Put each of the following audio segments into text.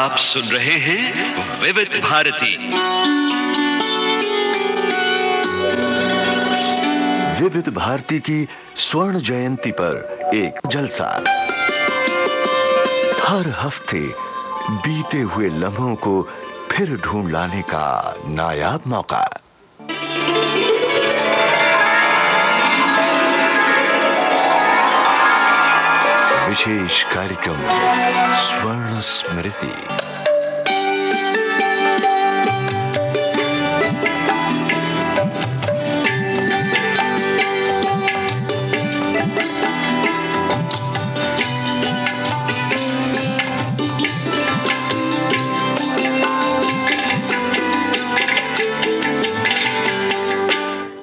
आप सुन रहे हैं विविध भारती। विविध भारती की स्वर्ण जयंती पर एक जलसा। हर हफ्ते बीते हुए लम्हों को फिर ढूंढ लाने का नायाब मौका। विशेष कार्यक्रम स्वर्ण स्मृति।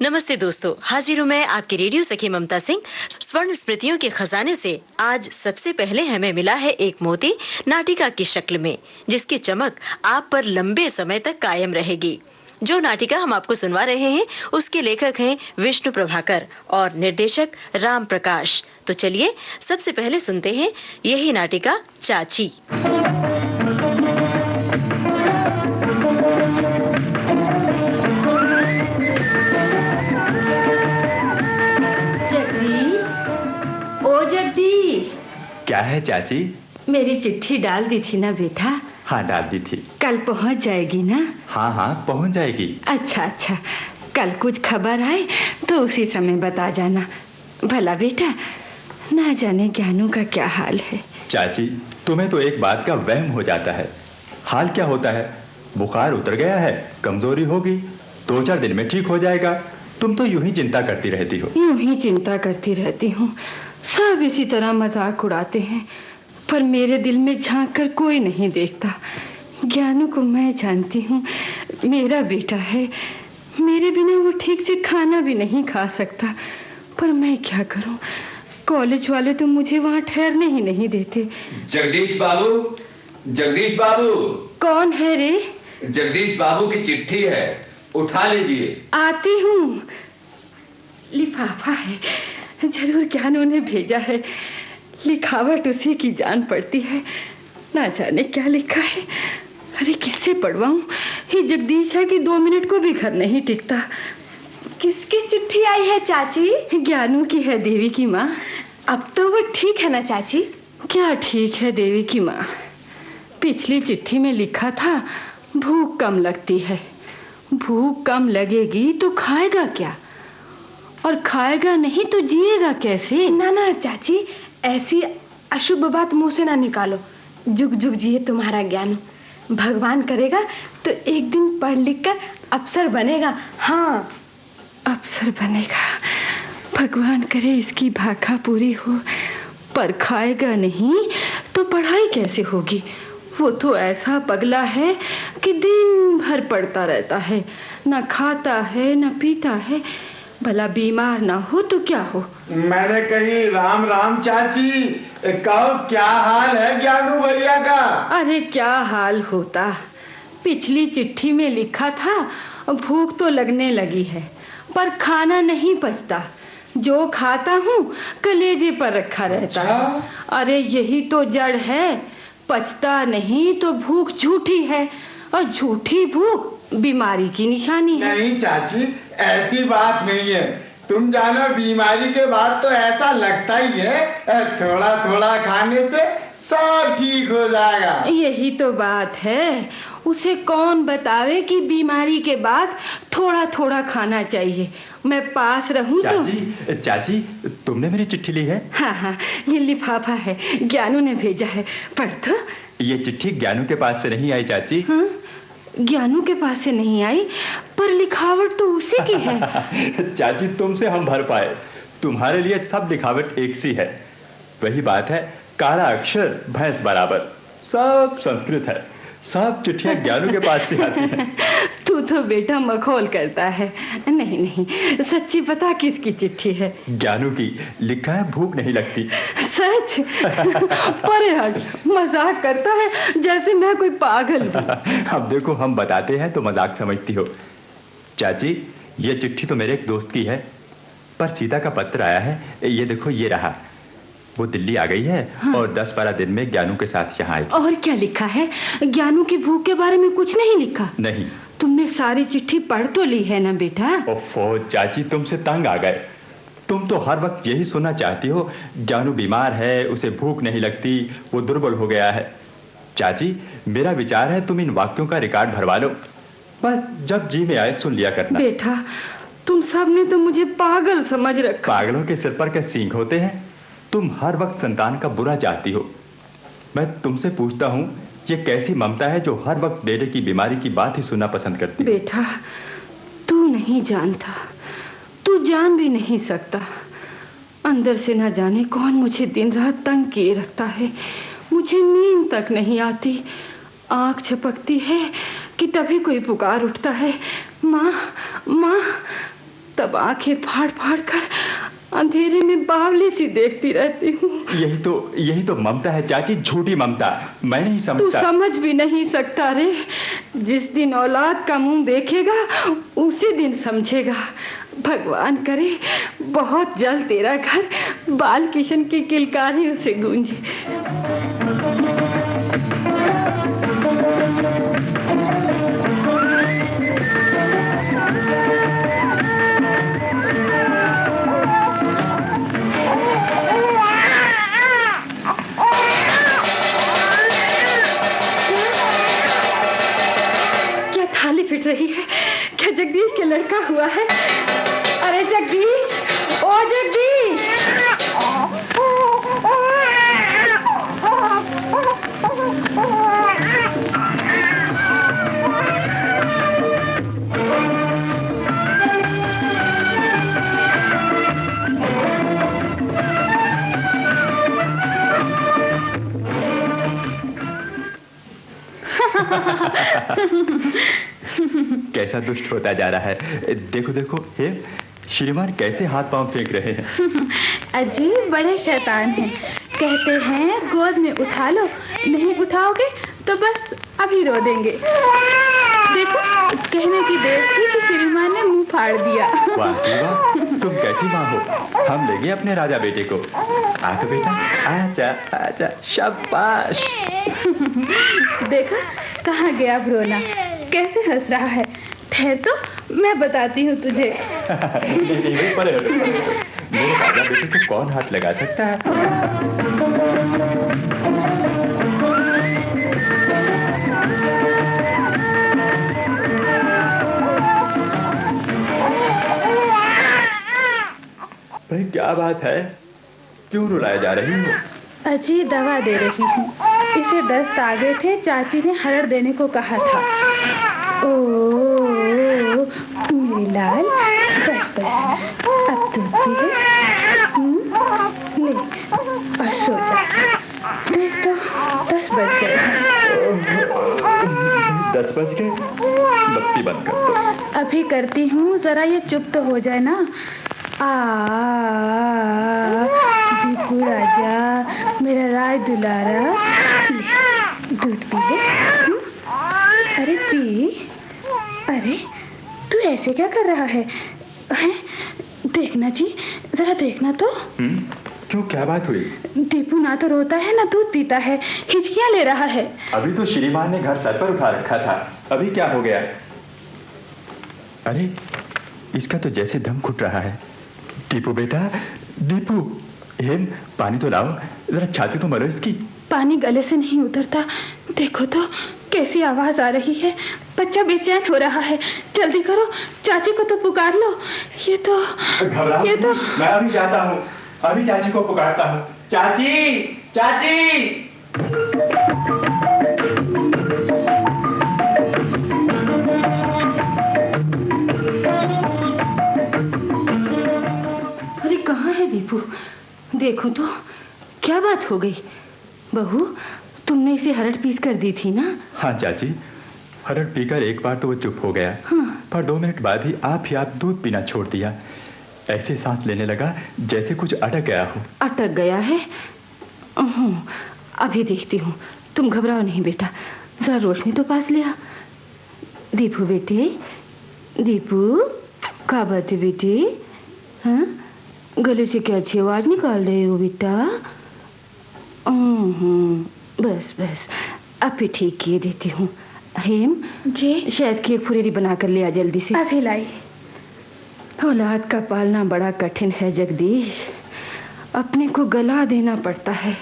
नमस्ते दोस्तों, हाजिर हूँ मैं आपकी रेडियो सखी ममता सिंह। स्वर्ण स्मृतियों के खजाने से आज सबसे पहले हमें मिला है एक मोती नाटिका की शक्ल में, जिसकी चमक आप पर लंबे समय तक कायम रहेगी। जो नाटिका हम आपको सुनवा रहे हैं उसके लेखक हैं विष्णु प्रभाकर और निर्देशक राम प्रकाश। तो चलिए सबसे पहले सुनते हैं यही नाटिका चाची। क्या है चाची? मेरी चिट्ठी डाल दी थी ना बेटा? हाँ, डाल दी थी। कल पहुंच जाएगी ना? हाँ हाँ, पहुंच जाएगी। अच्छा, कल कुछ खबर आए तो उसी समय बता जाना। भला बेटा, ना जाने ज्ञानू का क्या हाल है। चाची, तुम्हें तो एक बात का वहम हो जाता है। हाल क्या होता है? बुखार उतर गया है, कमजोरी होगी, 2-4 दिन में ठीक हो जाएगा। तुम तो यूं ही चिंता करती रहती हो। यूं ही चिंता करती रहती हूँ। सब इसी तरह मजाक उड़ाते हैं, पर मेरे दिल में झांक कर कोई नहीं देखता। ज्ञानू को मैं जानती हूँ, मेरा बेटा है। मेरे बिना वो ठीक से खाना भी नहीं खा सकता, पर मैं क्या करूँ? कॉलेज वाले तो मुझे वहाँ ठहरने ही नहीं देते। जगदीश बाबू, जगदीश बाबू। कौन है रे? जगदीश बाबू की चिट्ठी है, उठा लीजिए। आती हूँ। लिफाफा है, जरूर ज्ञानू ने भेजा है। लिखावट उसी की जान पड़ती है, ना जाने क्या लिखा है। अरे किससे पढ़वाऊं? ये जगदीश है कि 2 मिनट को भी घर नहीं टिकता। किसकी चिट्ठी आई है चाची? ज्ञानू की है, देवी की माँ। अब तो वो ठीक है ना चाची? क्या ठीक है देवी की माँ? पिछली चिट्ठी में लिखा था भूख कम लगती है। भूख कम लगेगी तो खाएगा क्या, और खाएगा नहीं तो जिएगा कैसे? ना चाची, ऐसी अशुभ बात मुंह से ना निकालो। जुग जुग जिए तुम्हारा ज्ञान। भगवान करेगा तो एक दिन पढ़ लिख कर अफसर बनेगा। हाँ, अफसर बनेगा। भगवान करे इसकी भाखा पूरी हो। पर खाएगा नहीं तो पढ़ाई कैसे होगी? वो तो ऐसा पगला है कि दिन भर पढ़ता रहता है, ना खाता है ना पीता है। भला बीमार ना हो तो क्या हो? मैंने कही राम राम चाची। कहो क्या हाल है ज्ञानू भैया का? अरे क्या हाल होता, पिछली चिट्ठी में लिखा था भूख तो लगने लगी है, पर खाना नहीं पचता। जो खाता हूँ कलेजे पर रखा रहता है। अरे यही तो जड़ है, पचता नहीं तो भूख झूठी है, और झूठी भूख बीमारी की निशानी है। नहीं चाची, ऐसी बात नहीं है। तुम जानो बीमारी के बाद तो ऐसा लगता ही है थोड़ा थोड़ा खाने से सब ठीक हो जाएगा। यही तो बात है। उसे कौन बतावे कि बीमारी के बाद थोड़ा थोड़ा खाना चाहिए। मैं पास रहूं तो। चाची, तुमने मेरी चिट्ठी ली है? हाँ, ये लिफाफा है, ज्ञानू ने भेजा है। पढ़ तो। ये चिट्ठी ज्ञानू के पास से नहीं आई चाची। हाँ, ज्ञानू के पास से नहीं आई, पर लिखावट तो उसी की है। चाची, तुमसे हम भर पाए। तुम्हारे लिए सब लिखावट एक सी है। वही बात है, काला अक्षर भैंस बराबर। सब संस्कृत है। सब चिट्ठियां ज्ञानू के पास से आती हैं। तू तो बेटा मखौल करता है। नहीं, सच्ची बता किसकी चिट्ठी है? ज्ञानू की। लिखा है भूख नहीं लगती। सच? परे हट, मजाक करता है जैसे मैं कोई पागल हूँ। अब देखो, हम बताते हैं तो मजाक समझती हो। चाची, ये चिट्ठी तो मेरे एक दोस्त की है, पर सीता का पत्र आया है। ये देखो, ये रहा। वो दिल्ली आ गई है। हाँ। और 10-12 दिन में ज्ञानू के साथ यहाँ आएगी। और क्या लिखा है? ज्ञानू की भूख के बारे में कुछ नहीं लिखा? नहीं। तुमने सारी चिट्ठी पढ़ तो ली है ना बेटा? ओफो चाची, तुमसे तंग आ गए। तुम तो हर वक्त यही सुनना चाहती हो, ज्ञानू बीमार है, उसे भूख नहीं लगती, वो दुर्बल हो गया है। चाची, मेरा विचार है तुम इन वाक्यों का रिकॉर्ड भरवा लो, बस जब जी में आए सुन लिया करना। बेटा, तुम सब ने तो मुझे पागल समझ रखा। पागलों के सिर पर क्या सींग होते हैं? तुम हर वक्त संतान का बुरा चाहती हो। मैं तुमसे पूछता हूँ, ये कैसी ममता है जो हर वक्त बेटे की बीमारी की बात ही सुनना पसंद करती है? बेटा, तू नहीं जानता, तू जान भी नहीं सकता। अंदर से ना जाने कौन मुझे दिन रात तंग किए रखता है। मुझे नींद तक नहीं आती। आंख झपकती है कि तभी कोई पुकार उठता है, माँ माँ। तब आंखें फाड़ फाड़ कर अंधेरे में बावली सी देखती रहती हूँ। यही तो ममता है चाची, झूठी ममता। मैं नहीं समझता। तू समझ भी नहीं सकता रे। जिस दिन औलाद का मुंह देखेगा उसी दिन समझेगा। भगवान करे बहुत जल्द तेरा घर बाल किशन की किलकारियों से गूंजे। फिट रही है? क्या जगदीश के लड़का हुआ है? अरे जगदीश, ओ जगदीश! कैसा दुष्ट होता जा रहा है। देखो देखो, हे श्रीमान कैसे हाथ पांव फेंक रहे हैं। अजी बड़े शैतान हैं। कहते हैं गोद में उठा लो, नहीं उठाओगे तो बस अभी रो देंगे। देखो, कहने की देर थी कि श्रीमान ने मुंह फाड़ दिया। वाह जी वाह, तुम कैसी माँ हो। हम ले गए अपने राजा बेटे को। आजा बेटा, आजा आजा, शाबाश। देखा कहाँ गया अब रोना, कैसे हंस रहा है। ठहर तो मैं बताती हूँ तुझे। नहीं, परे हटो। मेरे राजा बेटे को कौन हाथ लगा सकता है। भाई क्या बात है, क्यों रुलाए जा रही हो? अजी दवा दे रही हूँ, इसे दस्त आ गए थे, चाची ने हरड़ देने को कहा था। ओ मेरी लाल, बस बस अब दूध पी ले और सो जा। देख तो 10 बज गए। 10 बज गए? बत्ती बंद कर दो। अभी करती हूँ, जरा ये चुप तो हो जाए ना। दीपू राजा, मेरा राज दुलारा, ले दूध पी ले। अरे पी। अरे तू ऐसे क्या कर रहा है? देखना जी, जरा देखना तो। क्यों, क्या बात हुई? दीपू ना तो रोता है ना दूध पीता है, हिचकियां ले रहा है। अभी तो श्रीमान ने घर सर पर उठा रखा था, अभी क्या हो गया? अरे इसका तो जैसे दम घुट रहा है। दीपू बेटा, दीपू, हेम पानी तो लाओ, जरा छाती तो मरो इसकी। पानी गले से नहीं उतरता। देखो तो कैसी आवाज आ रही है। बच्चा बेचैन हो रहा है। जल्दी करो, चाची को तो पुकार लो। ये तो मैं अभी जाता हूँ, अभी चाची को पुकारता हूँ। चाची, चाची। अरे कहाँ है दीपू? देखो तो क्या बात हो गई। बहू, तुमने इसे हरड़ पीस कर दी थी ना? हाँ चाची, हरड़ पीकर एक बार तो वो चुप हो गया। हाँ। पर 2 मिनट बाद ही आप दूध पीना छोड़ दिया। ऐसे सांस लेने लगा जैसे कुछ अटक गया हो। अटक गया है? अभी देखती हूँ। तुम घबराओ नहीं बेटा, जरा रोशनी तो पास ले आ। दीपू बेटे, दीपू, क्या बात है बेटे? हाँ, गले से क्या अच्छी आवाज निकाल रहे हो बेटा? बस बस, अब भी ठीक किए देती हूँ। हेम जी, शायद की एक फुरेरी बना कर ले आ जल्दी से। अभी लाई। औलाद का पालना बड़ा कठिन है जगदीश, अपने को गला देना पड़ता है।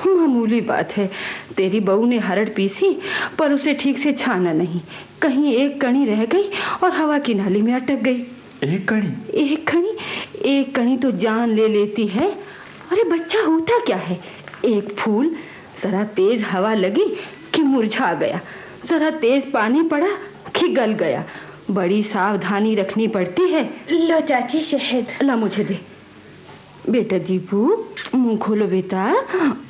मामूली बात है, तेरी बहू ने हरड़ पीसी पर उसे ठीक से छाना नहीं, कहीं एक कणी रह गई और हवा की नाली में अटक गई। एक कणी? एक कणी तो जान ले लेती है। अरे बच्चा होता क्या है, एक फूल जरा तेज हवा लगी कि मुरझा गया, जरा तेज पानी पड़ा कि गल गया। बड़ी सावधानी रखनी पड़ती है। लो चाची शहद। ला मुझे दे। बेटा दीपू, मुंह खोलो बेटा,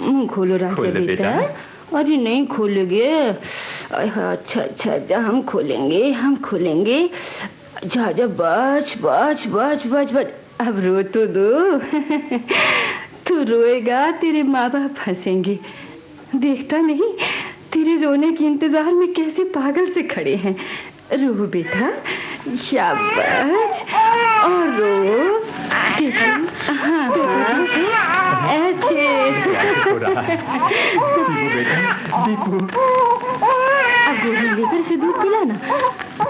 मुंह खोलो राजा बेटा। अरे नहीं खोलोगे? अच्छा अच्छा, हम खोलेंगे। जा बच। अब रो तो दो। तू रोएगा तेरे माँ बाप हंसेंगे। देखता नहीं तेरे रोने के इंतजार में कैसे पागल से खड़े हैं। रो बेटा, शाबाश, और रो। हाँ, ऐसे। अब गोली लेकर से दूध पिलाना।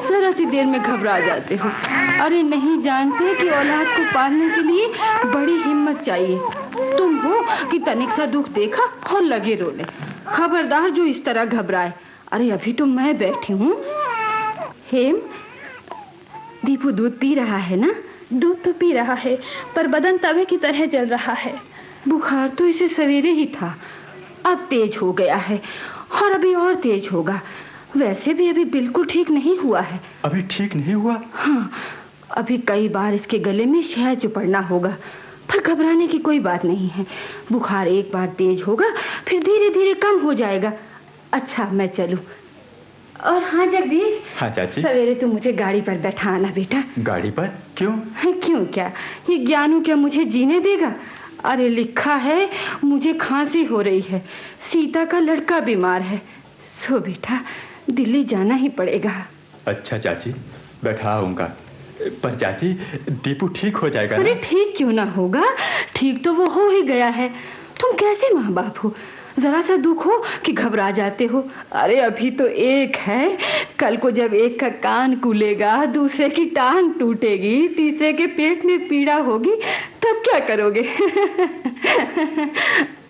जरा सी देर में घबरा जाते हो। अरे नहीं जानते कि औलाद को पालने के लिए बड़ी हिम्मत चाहिए। तुम हो कि तनिक सा दुख देखा और लगे रोने। खबरदार जो इस तरह घबराए। अरे अभी तो मैं बैठी हूँ। हेम, दीपू दूध पी रहा है ना? दूध तो पी रहा है, पर बदन तवे की तरह जल रहा है। बुखार तो इसे सवेरे ही था, अब तेज हो गया है और अभी और तेज होगा। वैसे भी अभी बिल्कुल ठीक नहीं हुआ है। अभी ठीक नहीं हुआ? हाँ, अभी कई बार इसके गले में शहद चुपड़ना होगा, पर घबराने की कोई बात नहीं है। बुखार एक बार तेज होगा, फिर धीरे धीरे कम हो जाएगा। अच्छा, मैं चलूं? और हाँ जगदीश। हाँ चाची। सवेरे तो मुझे गाड़ी पर बैठाना बेटा। गाड़ी पर? क्यों? क्यों क्या, ये ज्ञानू क्या मुझे जीने देगा? अरे लिखा है मुझे खांसी हो रही है, सीता का लड़का बीमार है, सो बेटा दिल्ली जाना ही पड़ेगा। अच्छा चाची, बैठाऊंगा। पर चाची, दीपू ठीक हो जाएगा? अरे ठीक क्यों ना होगा, ठीक तो वो हो ही गया है। तुम कैसे माँ बाप हो, जरा सा दुख हो कि घबरा जाते हो। अरे अभी तो एक है, कल को जब एक का कान कूलेगा, दूसरे की टांग टूटेगी, तीसरे के पेट में पीड़ा होगी, तब क्या करोगे?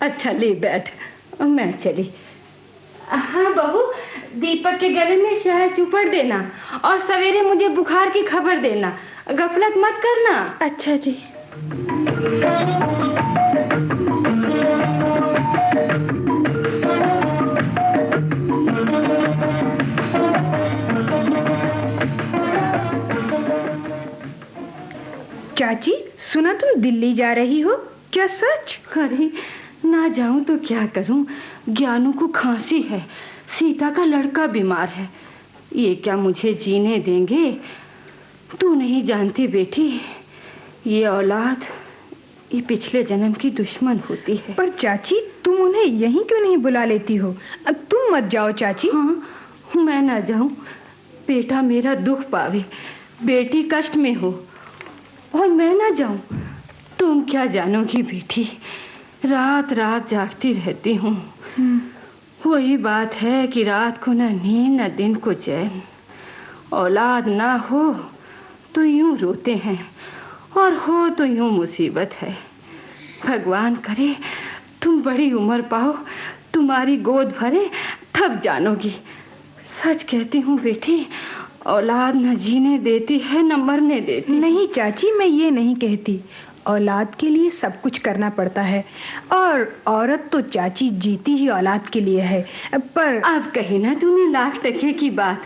अच्छा ले बैठ, मैं चली। हाँ बहू, दीपक के गले में शहद चुपड़ देना और सवेरे मुझे बुखार की खबर देना, गफलत मत करना। अच्छा जी। चाची, सुना तुम दिल्ली जा रही हो, क्या सच? अरे ना जाऊं तो क्या करूं, ज्ञानू को खांसी है, सीता का लड़का बीमार है, ये क्या मुझे जीने देंगे? तू नहीं जानती बेटी, ये औलाद ये पिछले जन्म की दुश्मन होती है। पर चाची, तुम उन्हें यहीं क्यों नहीं बुला लेती हो? तुम मत जाओ चाची। हाँ, मैं ना जाऊं, बेटा मेरा दुख पावे, बेटी कष्ट में हो, और मैं ना जाऊं। तुम क्या जानोगी बेटी, रात रात जागती रहती हूँ। वही बात है कि रात को न नींद न दिन को चैन। औलाद ना हो तो यूं रोते हैं, और हो तो यूं मुसीबत है। भगवान करे तुम बड़ी उम्र पाओ, तुम्हारी गोद भरे, तब जानोगी। सच कहती हूँ बेटी, औलाद न जीने देती है न मरने देती। नहीं चाची, मैं ये नहीं कहती, औलाद के लिए सब कुछ करना पड़ता है, और औरत तो चाची जीती ही औलाद के लिए है। पर अब कही ना तूने लाख टके की बात,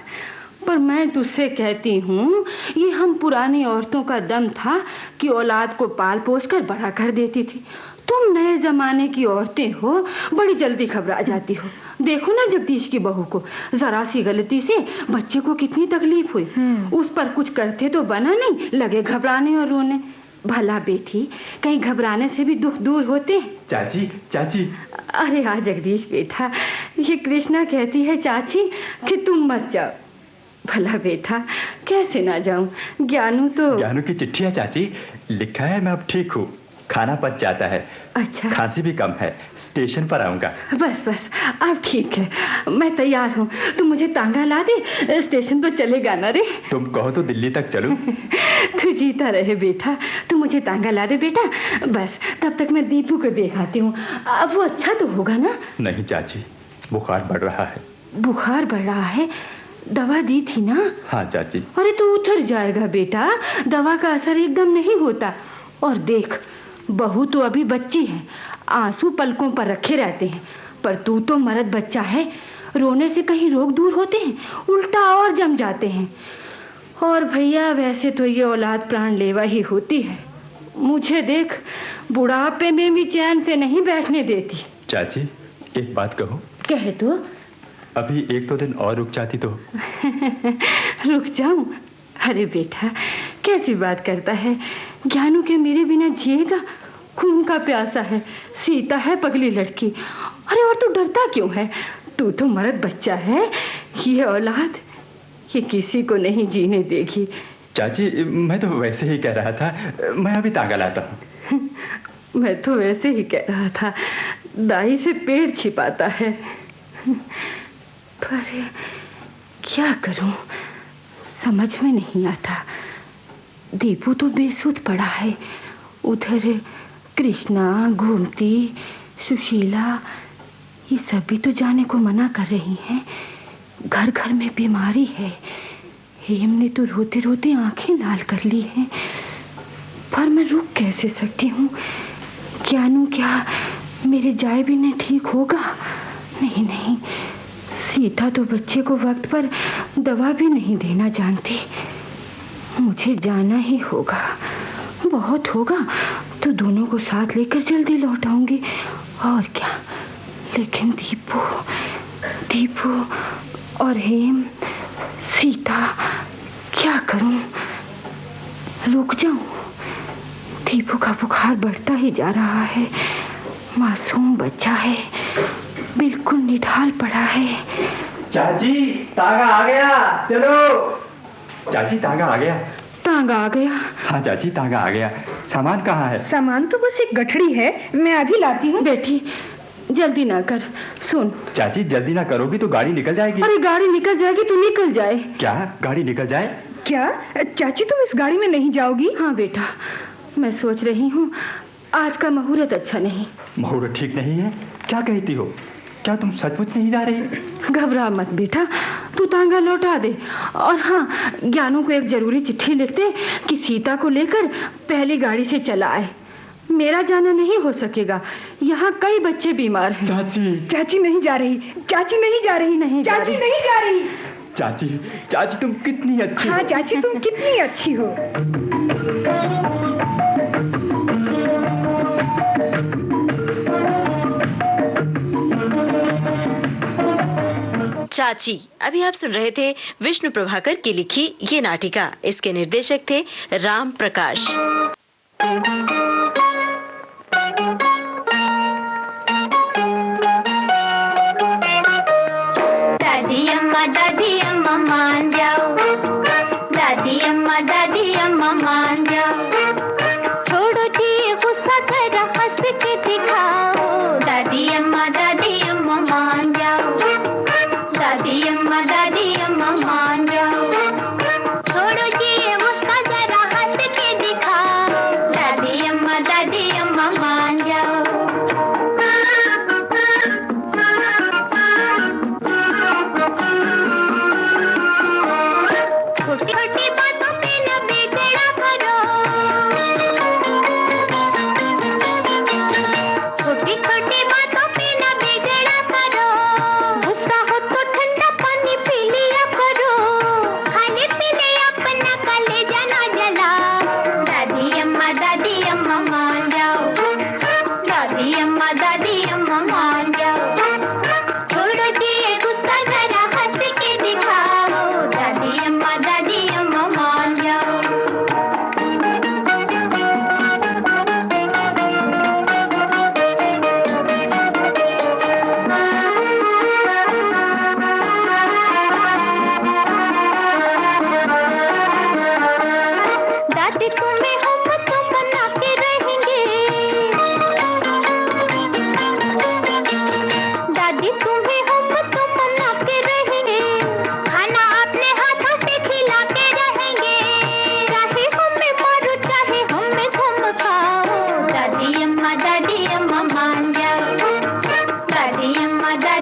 पर मैं तुझसे कहती हूँ, ये हम पुरानी औरतों का दम था कि औलाद को पाल पोस कर बड़ा कर देती थी। तुम नए जमाने की औरतें हो, बड़ी जल्दी घबरा जाती हो। देखो ना जगदीश की बहू को, जरा सी गलती से बच्चे को कितनी तकलीफ हुई, उस पर कुछ करते तो बना नहीं, लगे घबराने और रोने। भला बेटी, कहीं घबराने से भी दुख दूर होते हैं। चाची, चाची। अरे हाँ जगदीश बेटा, ये कृष्णा कहती है चाची कि तुम मत जाओ। भला बेटा, कैसे ना जाऊं, ज्ञानू की चिट्ठी है चाची, लिखा है मैं अब ठीक हूँ, खाना पच जाता है, अच्छा, खांसी भी कम है, स्टेशन पर आऊंगा। बस बस, अब ठीक है, मैं तैयार हूँ। तू मुझे तांगा ला दे, स्टेशन तो चलेगा ना रे? तुम कहो तो दिल्ली तक चलूं? तू जीता रहे बेटा, तू मुझे तांगा ला दे बेटा। बस तब तक मैं दीपू को देख आती हूँ। अब वो अच्छा तो होगा ना? नहीं चाची, बुखार बढ़ रहा है। बुखार बढ़ रहा है? दवा दी थी ना? हाँ चाची। अरे तू उतर जाएगा बेटा, दवा का असर एकदम नहीं होता। और देख, बहू तो अभी बच्ची है, आंसू पलकों पर रखे रहते हैं, पर तू तो मर्द बच्चा है, रोने से कहीं रोग दूर होते हैं, उल्टा और जम जाते हैं। और भैया वैसे तो ये औलाद प्राण लेवा ही होती है। मुझे देख, बुढ़ापे में भी चैन से नहीं बैठने देती। चाची एक बात कहूँ? कह तो। अभी 1-2 दिन और रुक जाती तो। रुक जाऊं? अरे बेटा, कैसी बात करता है? ज्ञानू के मेरे बिना जिएगा? खून का प्यासा है, सीता है पगली लड़की। अरे और तू डरता क्यों है? तू तो मर्द बच्चा है, ये औलाद ये किसी को नहीं जीने देगी। चाची मैं तो वैसे ही कह रहा था, मैं अभी तांगा लाता हूँ। मैं तो वैसे ही कह रहा था, दाई से पेड़ छिपाता है। पर क्या करूं, समझ में नहीं आता। दीपू तो बेसुध पड़ा है, उधर कृष्णा, गोमती, सुशीला, ये सभी तो जाने को मना कर रही हैं। घर घर में बीमारी है। हेम ने तो रोते रोते आंखें लाल कर ली हैं। पर मैं रुक कैसे सकती हूँ? ज्ञानू क्या मेरे जाए बिना ठीक होगा? नहीं नहीं, सीता तो बच्चे को वक्त पर दवा भी नहीं देना जानती। मुझे जाना ही होगा, बहुत होगा तो दोनों को साथ लेकर जल्दी लौट आऊंगी। और क्या, लेकिन दीपू और हेम, सीता, क्या करूं? रुक जाऊं? दीपू का बुखार बढ़ता ही जा रहा है, मासूम बच्चा है, बिल्कुल निढाल पड़ा है। चाची तांगा आ गया, चलो। चाची तांगा आ गया। तांगा आ गया? हाँ चाची तांगा आ गया। सामान कहाँ है? सामान तो बस एक गठड़ी है, मैं अभी लाती हूँ। बेटी जल्दी ना कर, सुन। चाची जल्दी ना करोगी तो गाड़ी निकल जाएगी। अरे गाड़ी निकल जाएगी तो निकल जाए। क्या गाड़ी निकल जाए? क्या चाची तुम इस गाड़ी में नहीं जाओगी? हाँ बेटा, मैं सोच रही हूँ आज का मुहूर्त अच्छा नहीं। मुहूर्त ठीक नहीं है? क्या कहती हो? क्या तुम सचमुच नहीं जा रही? घबरा मत बेटा, तू तांगा लौटा दे। और हाँ, ज्ञानू को एक जरूरी चिट्ठी लिख दे कि सीता को लेकर पहली गाड़ी से चला आए। मेरा जाना नहीं हो सकेगा, यहाँ कई बच्चे बीमार हैं। चाची नहीं जा रही, चाची नहीं जा रही, नहीं चाची नहीं जा रही। चाची तुम कितनी अच्छी हो। हाँ चाची तुम कितनी अच्छी हो। चाची। अभी आप सुन रहे थे विष्णु प्रभाकर की लिखी ये नाटिका। इसके निर्देशक थे राम प्रकाश। दादी अम्मा मान जाओ, दादी अम्मा मान जाओ, छोड़ो जी गुस्सा जरा हंस के दिखाओ। दादी अम्मा मान जाओ, दादी अम्मा मान जाओ, छोड़ो जी गुस्सा जरा हंस के दिखाओ। दादी अम्मा मान जाओ।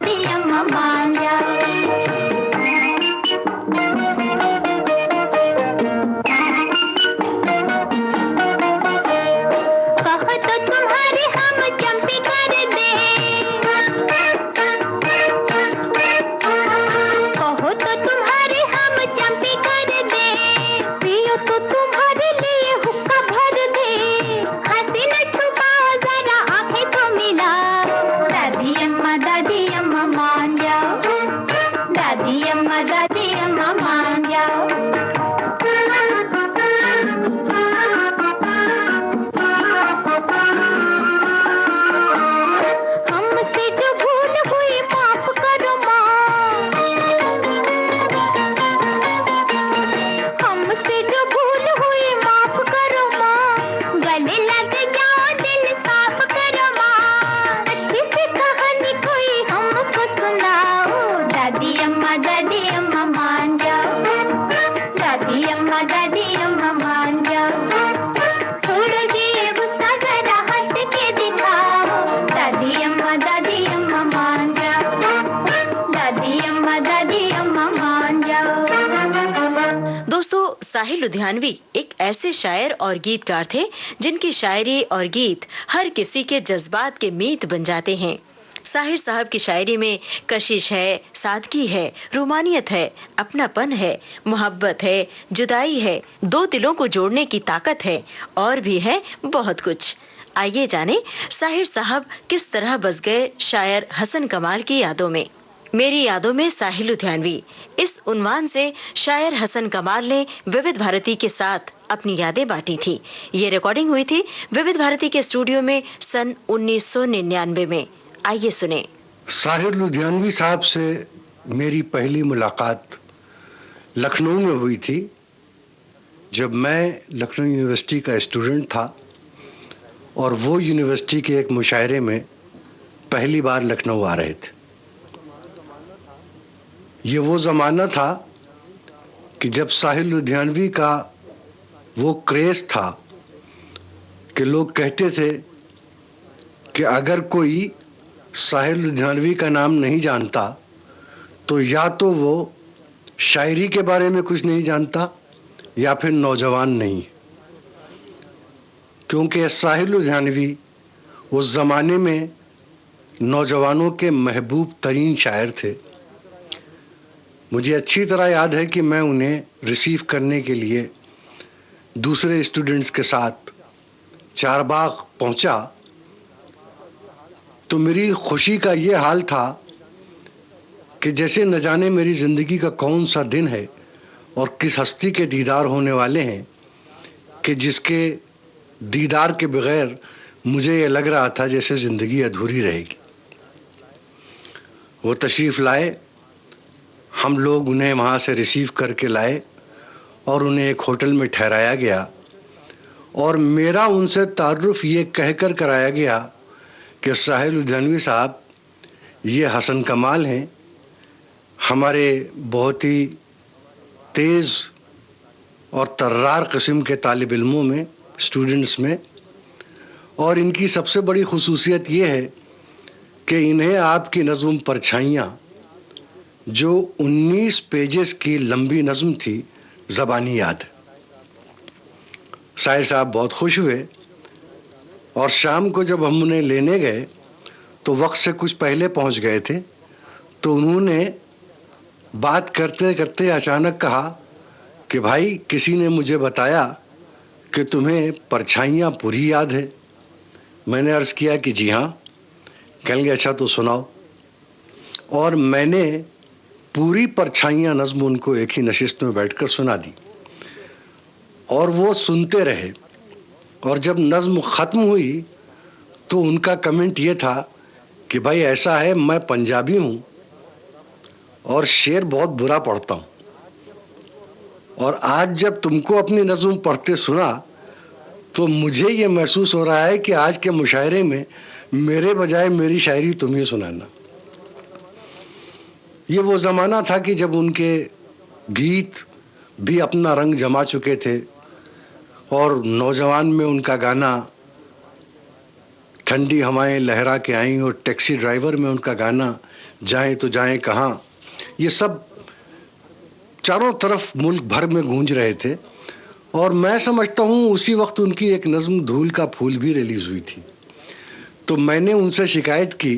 दादी अम्मा मान जाओ। कहो तो तुम्हारे हम चंपी कर दे, कहो तो तुम्हारे हम चंपी कर दे, पियो तो तुम्हारे लिए हुक्का भर दे, हंसी न छुपाओ जरा आंखें तो मिलाओ, दादी अम्मा मान जाओ, दादी अम्मा मान जाओ। हमसे जो भूल हुई माफ करो माँ, हमसे जो भूल हुई माफ करो माँ, गले लग जाओ दिल साफ करो माँ, अच्छी सी कहानी कोई हमको सुनाओ, दादी अम्मा मान जाओ, दादी अम्मा मान जाओ। छोड़ो ये गुस्सा जरा हंस के दिखाओ, दादी अम्मा मान जाओ, दादी अम्मा मान जाओ। दोस्तों, साहिल लुधियानवी एक ऐसे शायर और गीतकार थे जिनकी शायरी और गीत हर किसी के जज्बात के मीत बन जाते हैं। साहिर साहब की शायरी में कशिश है, सादगी है, रूमानियत है, अपनापन है, मोहब्बत है, जुदाई है, दो दिलों को जोड़ने की ताकत है और भी है बहुत कुछ। आइए जाने साहिर साहब किस तरह बस गए शायर हसन कमाल की यादों में। मेरी यादों में साहिल लुधियानवी, इस उन्वान से शायर हसन कमाल ने विविध भारती के साथ अपनी यादें बांटी थी। ये रिकॉर्डिंग हुई थी विविध भारती के स्टूडियो में सन 1999 में। आइए सुने। साहिर लुधियानवी साहब से मेरी पहली मुलाकात लखनऊ में हुई थी, जब मैं लखनऊ यूनिवर्सिटी का स्टूडेंट था और वो यूनिवर्सिटी के एक मुशायरे में पहली बार लखनऊ आ रहे थे। ये वो ज़माना था कि जब साहिर लुधियानवी का वो क्रेज़ था कि लोग कहते थे कि अगर कोई साहिर लुधियानवी का नाम नहीं जानता तो या तो वो शायरी के बारे में कुछ नहीं जानता या फिर नौजवान नहीं, क्योंकि साहिर लुधियानवी उस ज़माने में नौजवानों के महबूब तरीन शायर थे। मुझे अच्छी तरह याद है कि मैं उन्हें रिसीव करने के लिए दूसरे स्टूडेंट्स के साथ चारबाग पहुंचा, तो मेरी खुशी का ये हाल था कि जैसे न जाने मेरी ज़िंदगी का कौन सा दिन है और किस हस्ती के दीदार होने वाले हैं कि जिसके दीदार के बगैर मुझे ये लग रहा था जैसे ज़िंदगी अधूरी रहेगी। वो तशरीफ़ लाए, हम लोग उन्हें वहाँ से रिसीव करके लाए और उन्हें एक होटल में ठहराया गया और मेरा उनसे तारुफ ये कहकर कराया गया कि साहिर लुधियानवी साहब ये हसन कमाल हैं, हमारे बहुत ही तेज़ और तर्रार किस्म के तालिब इल्मों में, स्टूडेंट्स में, और इनकी सबसे बड़ी खुसूसियत ये है कि इन्हें आपकी नज़्म परछाइयाँ, जो 19 पेजेस की लंबी नज़्म थी, ज़बानी याद है। साहिर साहब बहुत खुश हुए और शाम को जब हम उन्हें लेने गए तो वक्त से कुछ पहले पहुंच गए थे, तो उन्होंने बात करते करते अचानक कहा कि भाई किसी ने मुझे बताया कि तुम्हें परछाइयाँ पूरी याद है। मैंने अर्ज़ किया कि जी हाँ। कहने लगे अच्छा तो सुनाओ, और मैंने पूरी परछाइयाँ नज़्म उनको एक ही नशिस्त में बैठकर सुना दी और वो सुनते रहे। और जब नज़्म ख़त्म हुई तो उनका कमेंट ये था कि भाई ऐसा है, मैं पंजाबी हूँ और शेर बहुत बुरा पढ़ता हूँ, और आज जब तुमको अपनी नज़्म पढ़ते सुना तो मुझे ये महसूस हो रहा है कि आज के मुशायरे में मेरे बजाय मेरी शायरी तुम ही सुनाना। ये वो ज़माना था कि जब उनके गीत भी अपना रंग जमा चुके थे और नौजवान में उनका गाना ठंडी हवाएं लहरा के आईं और टैक्सी ड्राइवर में उनका गाना जाएं तो जाएं कहाँ, ये सब चारों तरफ मुल्क भर में गूंज रहे थे। और मैं समझता हूँ उसी वक्त उनकी एक नज्म धूल का फूल भी रिलीज हुई थी। तो मैंने उनसे शिकायत की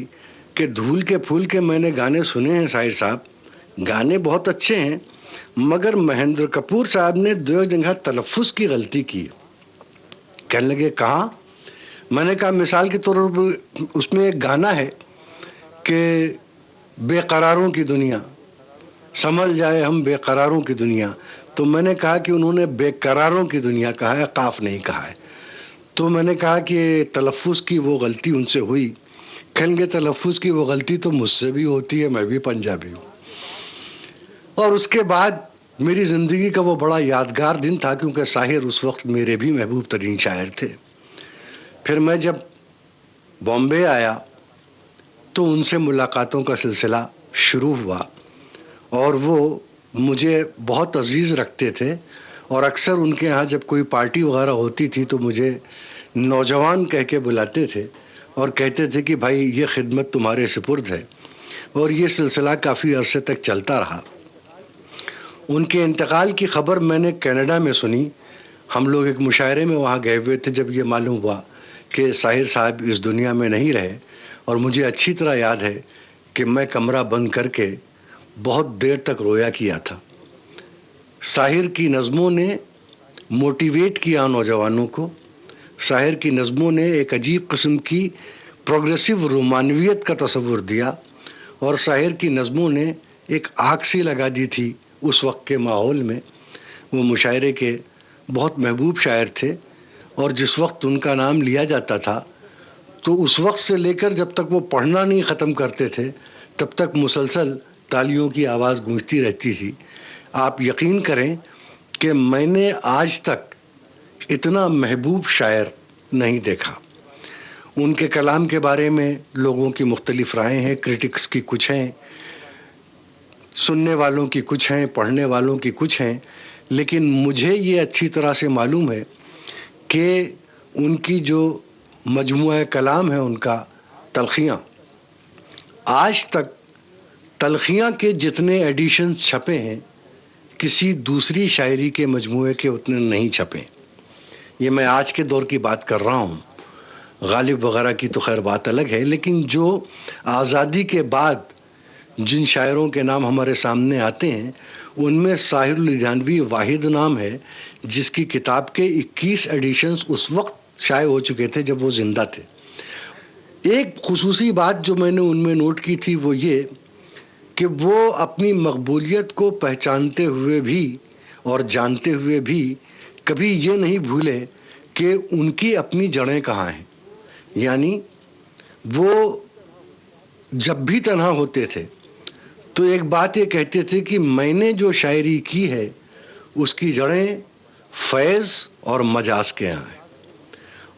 कि धूल के फूल के मैंने गाने सुने हैं साहिर साहब, गाने बहुत अच्छे हैं, मगर महेंद्र कपूर साहब ने 2 जगह तलफ़ुज़ की गलती की। कहने लगे कहाँ? मैंने कहा मिसाल के तौर पर उसमें एक गाना है कि बेकरारों की दुनिया, संभल जाए हम बेकरारों की दुनिया। तो मैंने कहा कि उन्होंने बेकरारों की दुनिया कहा है, काफ नहीं कहा है। तो मैंने कहा कि तलफ़ुज़ की वो गलती उनसे हुई। कहेंगे तलफ़ुज़ की वो गलती तो मुझसे भी होती है, मैं भी पंजाबी हूँ। और उसके बाद मेरी ज़िंदगी का वो बड़ा यादगार दिन था, क्योंकि साहिर उस वक्त मेरे भी महबूब तरीन शायर थे। फिर मैं जब बॉम्बे आया तो उनसे मुलाकातों का सिलसिला शुरू हुआ और वो मुझे बहुत अजीज़ रखते थे। और अक्सर उनके यहाँ जब कोई पार्टी वगैरह होती थी तो मुझे नौजवान कह के बुलाते थे और कहते थे कि भाई ये खिदमत तुम्हारे सुपुर्द है। और ये सिलसिला काफ़ी अरसे तक चलता रहा। उनके इंतकाल की ख़बर मैंने कनाडा में सुनी। हम लोग एक मुशायरे में वहाँ गए हुए थे जब ये मालूम हुआ कि साहिर साहब इस दुनिया में नहीं रहे। और मुझे अच्छी तरह याद है कि मैं कमरा बंद करके बहुत देर तक रोया किया था। साहिर की नज़मों ने मोटिवेट किया नौजवानों को। साहिर की नज़मों ने एक अजीब किस्म की प्रोग्रेसिव रोमानवियत का तस्वुर दिया। और साहिर की नज़मों ने एक आग सी लगा दी थी उस वक्त के माहौल में। वो मुशायरे के बहुत महबूब शायर थे और जिस वक्त उनका नाम लिया जाता था तो उस वक्त से लेकर जब तक वो पढ़ना नहीं ख़त्म करते थे तब तक मुसलसल तालियों की आवाज़ गूंजती रहती थी। आप यकीन करें कि मैंने आज तक इतना महबूब शायर नहीं देखा। उनके कलाम के बारे में लोगों की मुख्तलिफ रायें हैं, क्रिटिक्स की कुछ हैं, सुनने वालों की कुछ हैं, पढ़ने वालों की कुछ हैं। लेकिन मुझे ये अच्छी तरह से मालूम है कि उनकी जो मजमुआ कलाम है उनका तलखियाँ, आज तक तलखियाँ के जितने एडिशंस छपे हैं किसी दूसरी शायरी के मजमुए के उतने नहीं छपे। ये मैं आज के दौर की बात कर रहा हूँ। गालिब वगैरह की तो खैर बात अलग है, लेकिन जो आज़ादी के बाद जिन शायरों के नाम हमारे सामने आते हैं उनमें साहिर लुधियानवी वाहिद नाम है जिसकी किताब के 21 एडिशंस उस वक्त शाये हो चुके थे जब वो ज़िंदा थे। एक खुसूसी बात जो मैंने उनमें नोट की थी वो ये कि वो अपनी मकबूलियत को पहचानते हुए भी और जानते हुए भी कभी ये नहीं भूले कि उनकी अपनी जड़ें कहाँ हैं। यानी वो जब भी तन्हा होते थे तो एक बात ये कहते थे कि मैंने जो शायरी की है उसकी जड़ें फैज़ और मजाज के यहाँ हैं।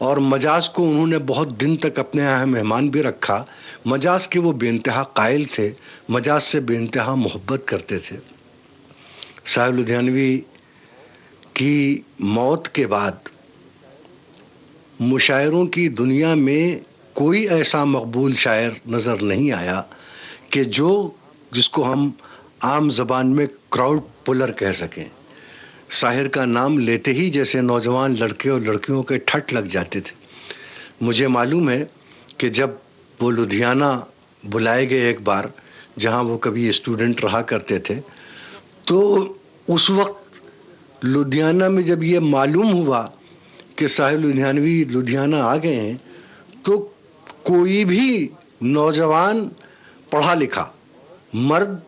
और मजाज को उन्होंने बहुत दिन तक अपने यहाँ मेहमान भी रखा। मजाज के वो बेइंतहा कायल थे, मजाज से बेइंतहा मोहब्बत करते थे। साहिर लुधियानवी की मौत के बाद मुशायरों की दुनिया में कोई ऐसा मकबूल शायर नज़र नहीं आया कि जिसको हम आम ज़बान में क्राउड पुलर कह सकें। साहिर का नाम लेते ही जैसे नौजवान लड़के और लड़कियों के ठट लग जाते थे। मुझे मालूम है कि जब वो लुधियाना बुलाए गए एक बार, जहाँ वो कभी स्टूडेंट रहा करते थे, तो उस वक्त लुधियाना में जब ये मालूम हुआ कि साहिर लुधियानवी लुधियाना आ गए हैं तो कोई भी नौजवान पढ़ा लिखा मर्द,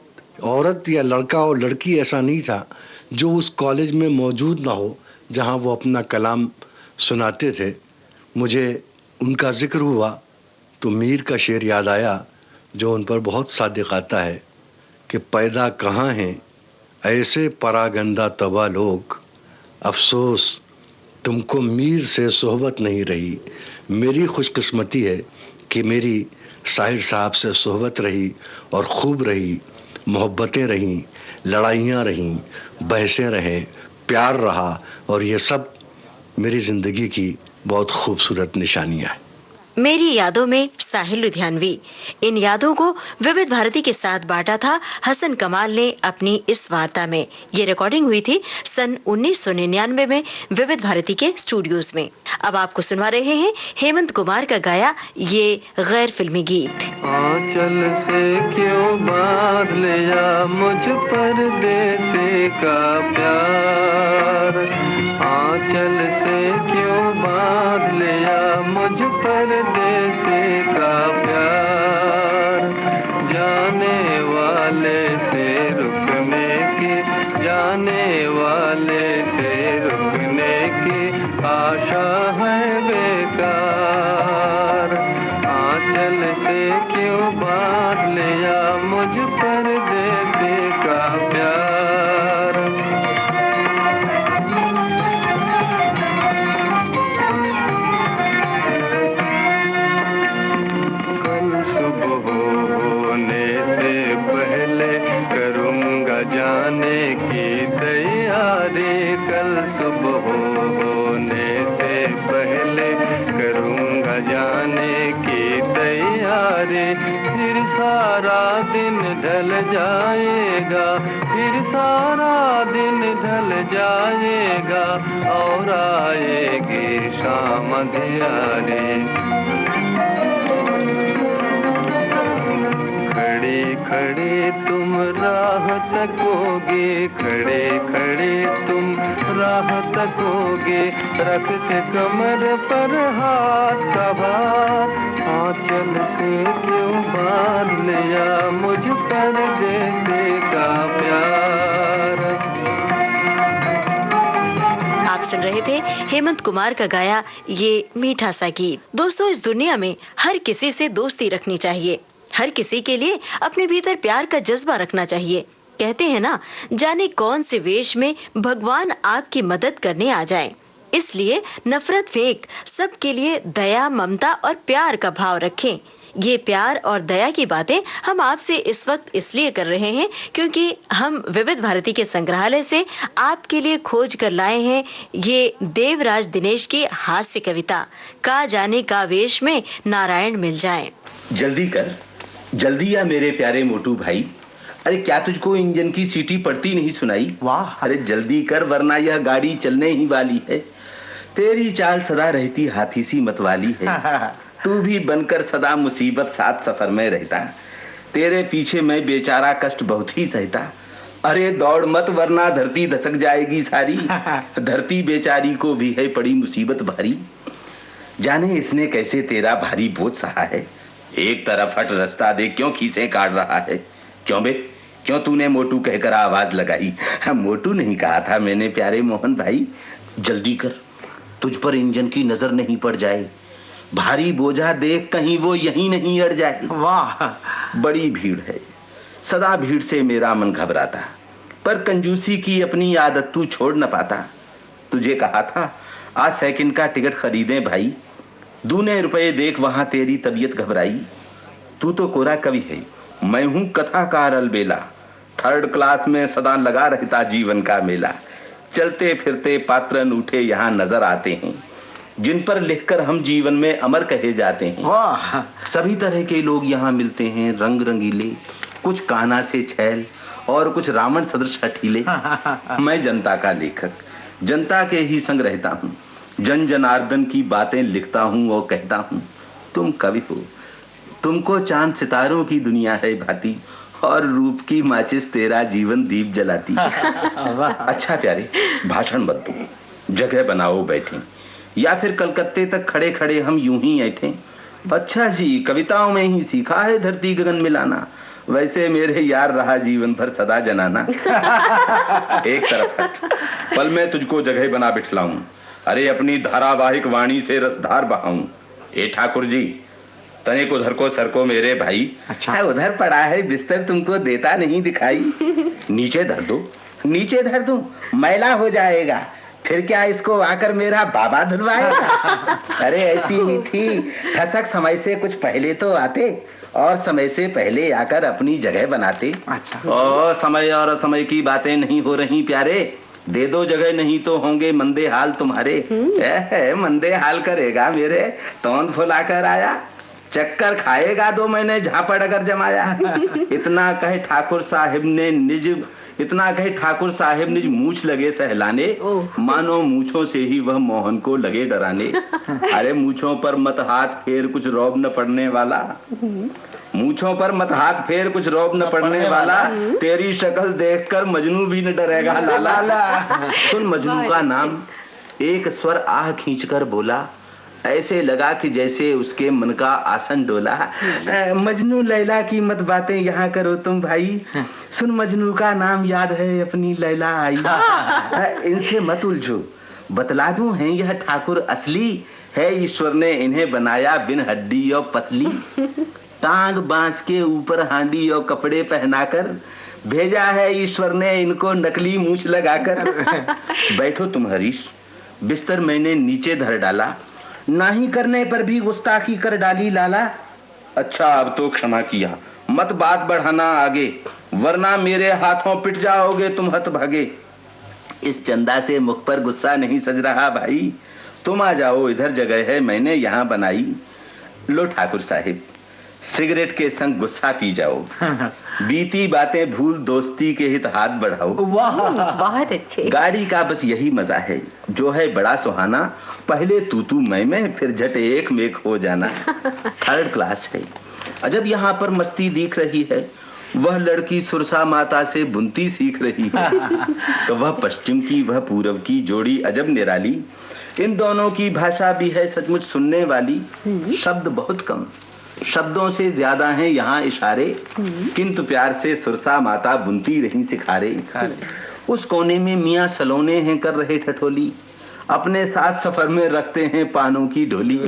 औरत या लड़का और लड़की ऐसा नहीं था जो उस कॉलेज में मौजूद ना हो जहाँ वो अपना कलाम सुनाते थे। मुझे उनका ज़िक्र हुआ तो मीर का शेर याद आया जो उन पर बहुत सादिक आता है कि पैदा कहाँ हैं ऐसे परागंदा तबा लोग, अफसोस तुमको मीर से सोहबत नहीं रही। मेरी खुशकिस्मती है कि मेरी साहिर साहब से सोहबत रही और खूब रही, मोहब्बतें रहीं, लड़ाइयाँ रहीं, बहसें रहे, प्यार रहा, और ये सब मेरी ज़िंदगी की बहुत खूबसूरत निशानियाँ हैं। मेरी यादों में साहिल लुधियानवी। इन यादों को विविध भारती के साथ बांटा था हसन कमाल ने अपनी इस वार्ता में। ये रिकॉर्डिंग हुई थी सन 1999 में विविध भारती के स्टूडियोज में। अब आपको सुनवा रहे हैं हेमंत कुमार का गाया ये गैर फिल्मी गीत। आंचल से क्यों बांध लिया मुझ परदेसी का प्यार, आंचल से क्यों बांध लिया मुझ परदेसी का प्यार, जाने वाले से रुकने की, जाने वाले से रुकने की आशा है बेकार, आंचल से क्यों बांध लिया मुझ परदेसी का प्यार। कल सुबह होने से पहले करूँगा जाने की तैयारी, कल सुबह होने से पहले करूँगा जाने की तैयारी, फिर सारा दिन ढल जाएगा, फिर सारा दिन ढल जाएगा और आएगी शाम अंधियारी। खड़े खड़े तुम राह तकोगे, खड़े खड़े तुम राह तकोगे, रख के कमर पर हाथ का भार, आंचल से क्यों बांध लिया मुझ परदेसी का प्यार। आप सुन रहे थे हेमंत कुमार का गाया ये मीठा सा गीत। दोस्तों, इस दुनिया में हर किसी से दोस्ती रखनी चाहिए, हर किसी के लिए अपने भीतर प्यार का जज्बा रखना चाहिए। कहते हैं ना, जाने कौन से वेश में भगवान आपकी मदद करने आ जाए। इसलिए नफरत फेंक सबके लिए दया, ममता और प्यार का भाव रखें। ये प्यार और दया की बातें हम आपसे इस वक्त इसलिए कर रहे हैं क्योंकि हम विविध भारती के संग्रहालय से आपके लिए खोज कर लाए हैं ये देवराज दिनेश की हास्य कविता, का जाने का वेश में नारायण मिल जाए। जल्दी कर, जल्दी आ मेरे प्यारे मोटू भाई। अरे क्या तुझको इंजन की सीटी पड़ती नहीं सुनाई? वाह, अरे जल्दी कर वरना यह गाड़ी चलने ही वाली है। तेरी चाल सदा रहती हाथी सी मतवाली है, तू भी बनकर सदा मुसीबत साथ सफर में रहता, तेरे पीछे मैं बेचारा कष्ट बहुत ही सहता। अरे दौड़ मत वरना धरती धसक जाएगी सारी, धरती बेचारी को भी है पड़ी मुसीबत भारी, जाने इसने कैसे तेरा भारी बोझ सहा है। एक तरफ हट रास्ता दे, क्यों खीसे काट रहा है? क्यों बे, क्यों तूने मोटू कहकर आवाज लगाई? मोटू नहीं कहा था मैंने प्यारे मोहन भाई। जल्दी कर, तुझ पर इंजन की नजर नहीं पड़ जाए, भारी बोझा देख कहीं वो यहीं नहीं अड़ जाए। वाह, बड़ी भीड़ है, सदा भीड़ से मेरा मन घबराता, पर कंजूसी की अपनी आदत तू छोड़ न पाता। तुझे कहा था आज सेकंड का टिकट खरीदें भाई, दूने रुपए देख वहां तेरी तबीयत घबराई। तू तो कोरा कवि है, मैं हूं कथाकार अलबेला, थर्ड क्लास में सदा लगा रहता जीवन का मेला। चलते फिरते पात्र उठे यहाँ नजर आते हैं, जिन पर लिखकर हम जीवन में अमर कहे जाते हैं। वाह, सभी तरह के लोग यहाँ मिलते हैं, रंग रंगीले, कुछ कान्हा से छैल और कुछ रावण सदृश हठीले। मैं जनता का लेखक, जनता के ही संग रहता हूँ, जन जनार्दन की बातें लिखता हूँ और कहता हूँ। तुम कवि हो, तुमको चांद सितारों की दुनिया है भाती, और रूप की माचिस तेरा जीवन दीप जलाती। अच्छा प्यारे, भाषण मत दो, जगह बनाओ बैठे, या फिर कलकत्ते तक खड़े खड़े हम यूं ही ऐठे। अच्छा जी, कविताओं में ही सीखा है धरती गगन मिलाना, वैसे मेरे यार रहा जीवन भर सदा जनाना। एक तरफ हट, पल में तुझको जगह बना बिठलाऊं, अरे अपनी धारावाहिक वाणी से रसधार बहाऊं। ए ठाकुर जी, तने को उधर को सर को मेरे भाई। अच्छा, उधर पड़ा है बिस्तर, तुमको देता नहीं दिखाई। नीचे धर दो, नीचे धर दो, मैला हो जाएगा, फिर क्या इसको आकर मेरा बाबा धुलवाएगा? अरे ऐसी ही थी, ठसक समय से कुछ पहले तो आते और समय से पहले आकर अपनी जगह बनाते। अच्छा, और समय की बातें नहीं हो रही प्यारे, दे दो जगह, नहीं तो होंगे मंदे हाल तुम्हारे। मंदे हाल करेगा मेरे, तौन फुला कर आया, चक्कर खाएगा 2 महीने झापड़ अगर जमाया। इतना कहे ठाकुर साहिब निज मूछ लगे सहलाने, मानो मूछों से ही वह मोहन को लगे डराने। अरे मूछों पर मत हाथ फेर कुछ रौब न पड़ने वाला, मूछों पर मत हाथ फेर कुछ रौब न पड़ने वाला, तेरी शक्ल देखकर मजनू भी न डरेगा लाला। सुन मजनू का नाम, एक स्वर आह खींचकर बोला, ऐसे लगा कि जैसे उसके मन का आसन डोला। मजनू लैला की मत बातें यहाँ करो तुम भाई, सुन मजनू का नाम याद है अपनी लैला आई। इनसे मत उलझो, बतला दूं हैं यह ठाकुर असली है, ईश्वर ने इन्हें बनाया बिन हड्डी और पतली, टांग बांस के ऊपर हांडी और कपड़े पहनाकर भेजा है ईश्वर ने इनको नकली मूछ लगाकर। बैठो तुम हरीश, बिस्तर मैंने नीचे धर डाला, नहीं करने पर भी गुस्ताखी कर डाली लाला। अच्छा अब तो क्षमा किया, मत बात बढ़ाना आगे, वरना मेरे हाथों पिट जाओगे तुम हतभागे। इस चंदा से मुख पर गुस्सा नहीं सज रहा भाई, तुम आ जाओ, इधर जगह है मैंने यहाँ बनाई। लो ठाकुर साहिब, सिगरेट के संग गुस्सा पी जाओ, बीती बातें भूल दोस्ती के हित हाथ बढ़ाओ। वाह बहुत अच्छे। गाड़ी का बस यही मजा है जो है बड़ा सुहाना, पहले तू मैं फिर झट एक मेक हो जाना। 3rd क्लास है, अजब यहाँ पर मस्ती दिख रही है, वह लड़की सुरसा माता से बुनती सीख रही है। तो वह पश्चिम की वह पूरब की जोड़ी अजब निराली, इन दोनों की भाषा भी है सचमुच सुनने वाली। शब्द बहुत कम, शब्दों से ज्यादा हैं यहाँ इशारे, किंतु प्यार से सुरसा माता बुनती रही सिखारे। उस कोने में मियाँ सलोने हैं कर रहे ठठोली, अपने साथ सफर में रखते हैं पानों की ढोली।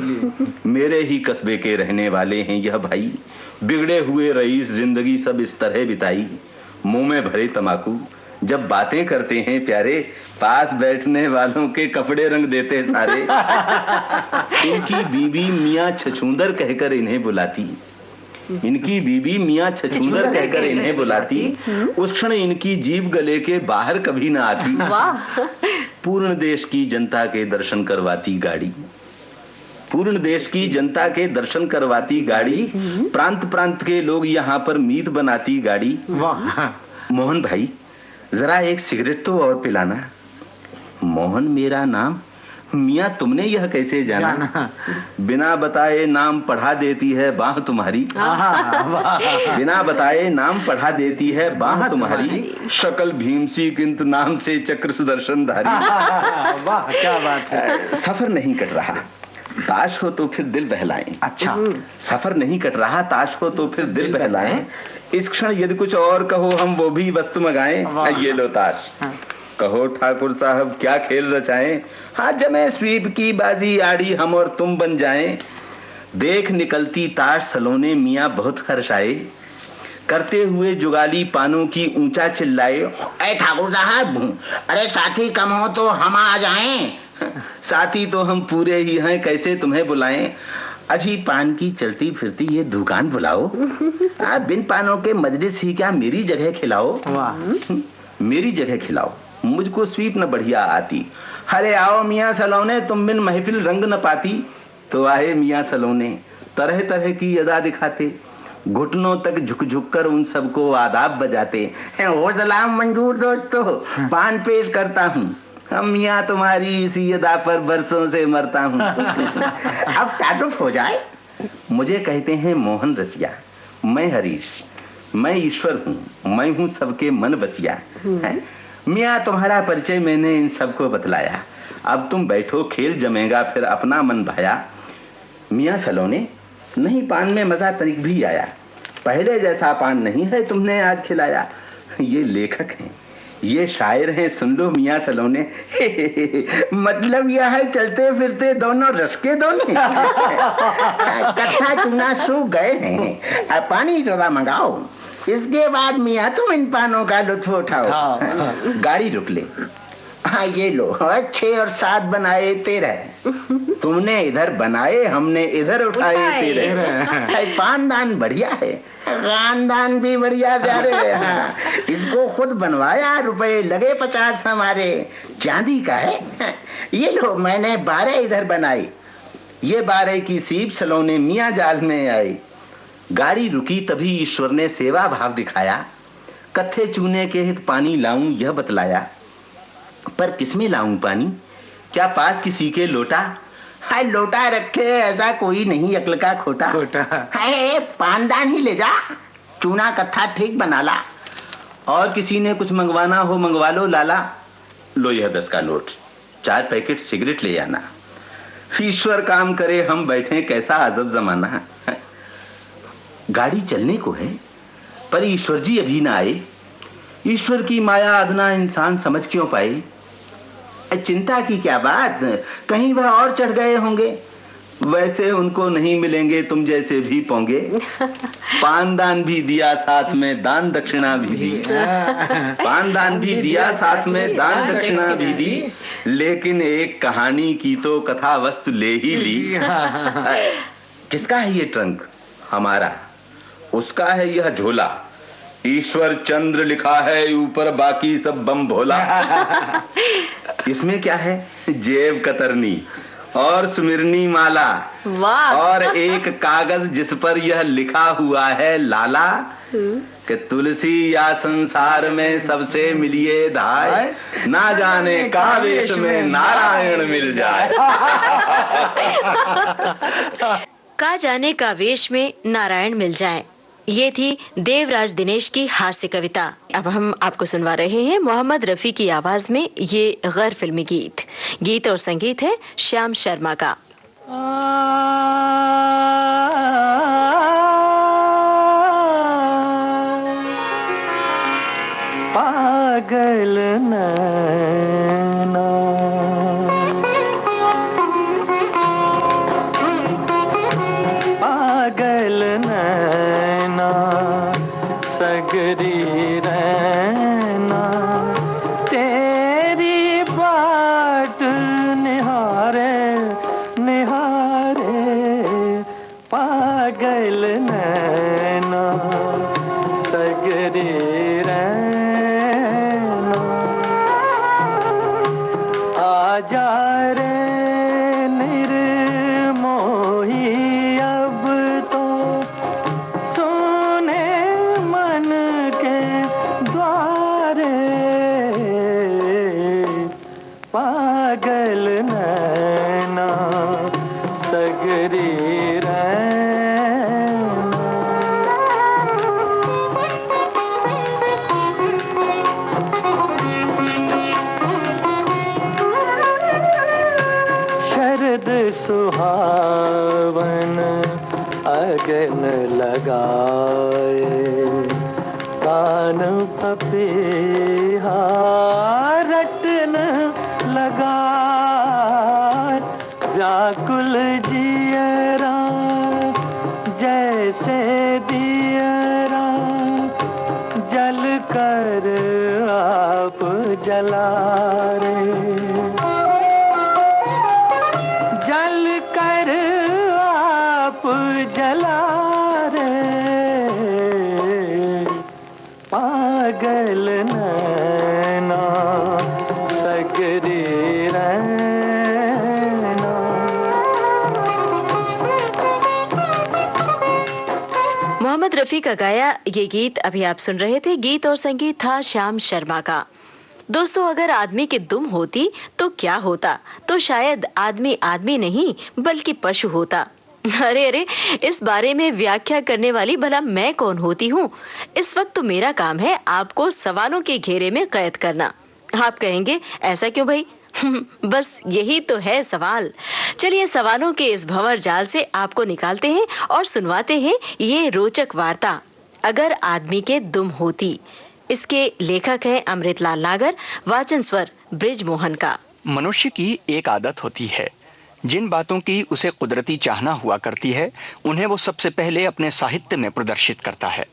मेरे ही कस्बे के रहने वाले हैं यह भाई, बिगड़े हुए रईस जिंदगी सब इस तरह बिताई, मुंह में भरे तमाकू जब बातें करते हैं प्यारे, पास बैठने वालों के कपड़े रंग देते सारे। इनकी बीबी मियाँ छछूंदर कहकर इन्हें बुलाती, इनकी बीबी मियाँ छछूंदर कहकर इन्हें बुलाती, उस क्षण इनकी जीभ गले के बाहर कभी ना आती। पूर्ण देश की जनता के दर्शन करवाती गाड़ी, पूर्ण देश की जनता के दर्शन करवाती गाड़ी, प्रांत प्रांत के लोग यहाँ पर मीत बनाती गाड़ी। मोहन भाई जरा एक सिगरेट तो और पिलाना। मोहन मेरा नाम, मियाँ तुमने यह कैसे जाना? बिना बताए नाम पढ़ा देती है बाह तुम्हारी, बिना बताए नाम पढ़ा देती है बाह तुम्हारी, शकल भीमसी किंतु नाम से चक्र सुदर्शन धारी। वाह क्या बात है। सफर नहीं कट रहा, ताश हो तो फिर दिल बहलाएं। अच्छा सफर नहीं कट रहा, ताश हो तो फिर दिल बहलाएं, इस क्षण यदि कुछ और कहो हम वो भी वस्तु मंगाएं। ये लो ताश। कहो ठाकुर साहब क्या खेल रचाएं, हाँ जमे स्वीप की बाजी आड़ी हम और तुम बन जाएं। देख निकलती ताश सलोने मियाँ बहुत खर्चाए, करते हुए जुगाली पानों की ऊंचा चिल्लाए। ऐ ठाकुर साहब, अरे साथी कम हो तो हम आ जाएं। साथी तो हम पूरे ही हैं, कैसे तुम्हें बुलाएं। अजी पान की चलती फिरती ये दुकान बुलाओ, आप बिन पानों के मजलिस ही क्या मेरी जगह खिलाओ। मेरी जगह खिलाओ, मुझको स्वीप न बढ़िया आती। अरे आओ मियाँ सलोने, तुम बिन महफिल रंग न पाती। तो आए मियाँ सलोने तरह तरह की अदा दिखाते, घुटनों तक झुक झुक कर उन सबको आदाब बजाते। ओ सलाम मंजूर दोस्तों, पान पेश करता हूँ, हम मियाँ तुम्हारी इसी अदा पर बरसों से मरता हूँ। अब तारुफ हो जाए। मुझे कहते हैं मोहन रसिया, मैं हरीश, मैं ईश्वर हूँ, मैं हूँ सबके मन बसिया। मियाँ तुम्हारा परिचय मैंने इन सबको बतलाया, अब तुम बैठो खेल जमेगा फिर अपना मन भाया। मियाँ सलोने नहीं पान में मजा तनिक भी आया, पहले जैसा पान नहीं है तुमने आज खिलाया। ये लेखक हैं, ये शायर हैं, सुन लो मियाँ सलोने। मतलब यह है चलते फिरते दोनों रस के दोनों। कट्ठा चुना सूख गए हैं, अब पानी थोड़ा मंगाओ, इसके बाद मियाँ तुम इन पानों का लुत्फ उठाओ। गाड़ी रुक ले। हाँ ये लो, 6 और 7 बनाए 13। तुमने इधर बनाए, हमने इधर उठाए 13। पानदान बढ़िया है, खानदान भी बढ़िया प्यारे। हाँ, इसको खुद बनवाया, रुपए लगे 50 हमारे, चांदी का है। ये लो मैंने 12 इधर बनाई, ये 12 की सीप सलोने मियाँ जाल में आई। गाड़ी रुकी तभी ईश्वर ने सेवा भाव दिखाया, कत्थे चूने के हित पानी लाऊं यह बतलाया। पर किसमें लाऊं पानी, क्या पास किसी के लोटा? हाय लोटा रखे ऐसा कोई नहीं अक्ल का खोटा। है पानदान ही ले जा, चूना कत्था ठीक बना ला। और किसी ने कुछ मंगवाना हो मंगवा लो लाला। लो यह 10 का नोट, 4 पैकेट सिगरेट ले आना। ईश्वर काम करे हम बैठे, कैसा अजब जमाना। गाड़ी चलने को है पर ईश्वर जी अभी ना आए। ईश्वर की माया अदना इंसान समझ क्यों पाए। चिंता की क्या बात, कहीं वह और चढ़ गए होंगे। वैसे उनको नहीं मिलेंगे तुम जैसे भी पोंगे। पानदान भी दिया साथ में दान दक्षिणा भी दी। पानदान भी दिया साथ में दान दक्षिणा भी दी, लेकिन एक कहानी की तो कथा वस्तु ले ही ली। किसका है ये ट्रंक? हमारा। उसका है यह झोला, ईश्वर चंद्र लिखा है ऊपर, बाकी सब बम भोला। इसमें क्या है? जेब कतरनी और सुमिरनी माला। वाह। और एक कागज जिस पर यह लिखा हुआ है लाला कि तुलसी या संसार में सबसे मिलिए धाय, ना जाने का वेश में नारायण मिल जाए। का जाने का वेश में नारायण मिल जाए, ये थी देवराज दिनेश की हास्य कविता। अब हम आपको सुनवा रहे हैं मोहम्मद रफी की आवाज में ये गैर फिल्मी गीत। गीत और संगीत है श्याम शर्मा का। पागल नैना पागल नैना सगरी रहना, तेरी बाट निहारे निहारे। पागल नैना सगरी रहना, आजा रे निर्मोही अब तो सुने मन के द्वारे। पागल नैना सगरी सुहावन अगन लगाए, कान पपीहा रटन लगाए। व्याकुल जियरा जैसे दियरा जल कर आप जला रे। जल कर आप जला रे। पागल नैना सगरी रहना। मोहम्मद रफी का गाया ये गीत अभी आप सुन रहे थे। गीत और संगीत था श्याम शर्मा का। दोस्तों, अगर आदमी की दुम होती तो क्या होता? तो शायद आदमी आदमी नहीं बल्कि पशु होता। अरे अरे, इस बारे में व्याख्या करने वाली भला मैं कौन होती हूँ? इस वक्त तो मेरा काम है आपको सवालों के घेरे में कैद करना। आप कहेंगे ऐसा क्यों भाई? बस यही तो है सवाल। चलिए सवालों के इस भंवर जाल से आपको निकालते हैं और सुनवाते हैं ये रोचक वार्ता, अगर आदमी के दुम होती। इसके लेखक हैं अमृतलाल नागर, वाचन स्वर ब्रिज मोहन का। मनुष्य की एक आदत होती है, जिन बातों की उसे कुदरती चाहना हुआ करती है उन्हें वो सबसे पहले अपने साहित्य में प्रदर्शित करता है।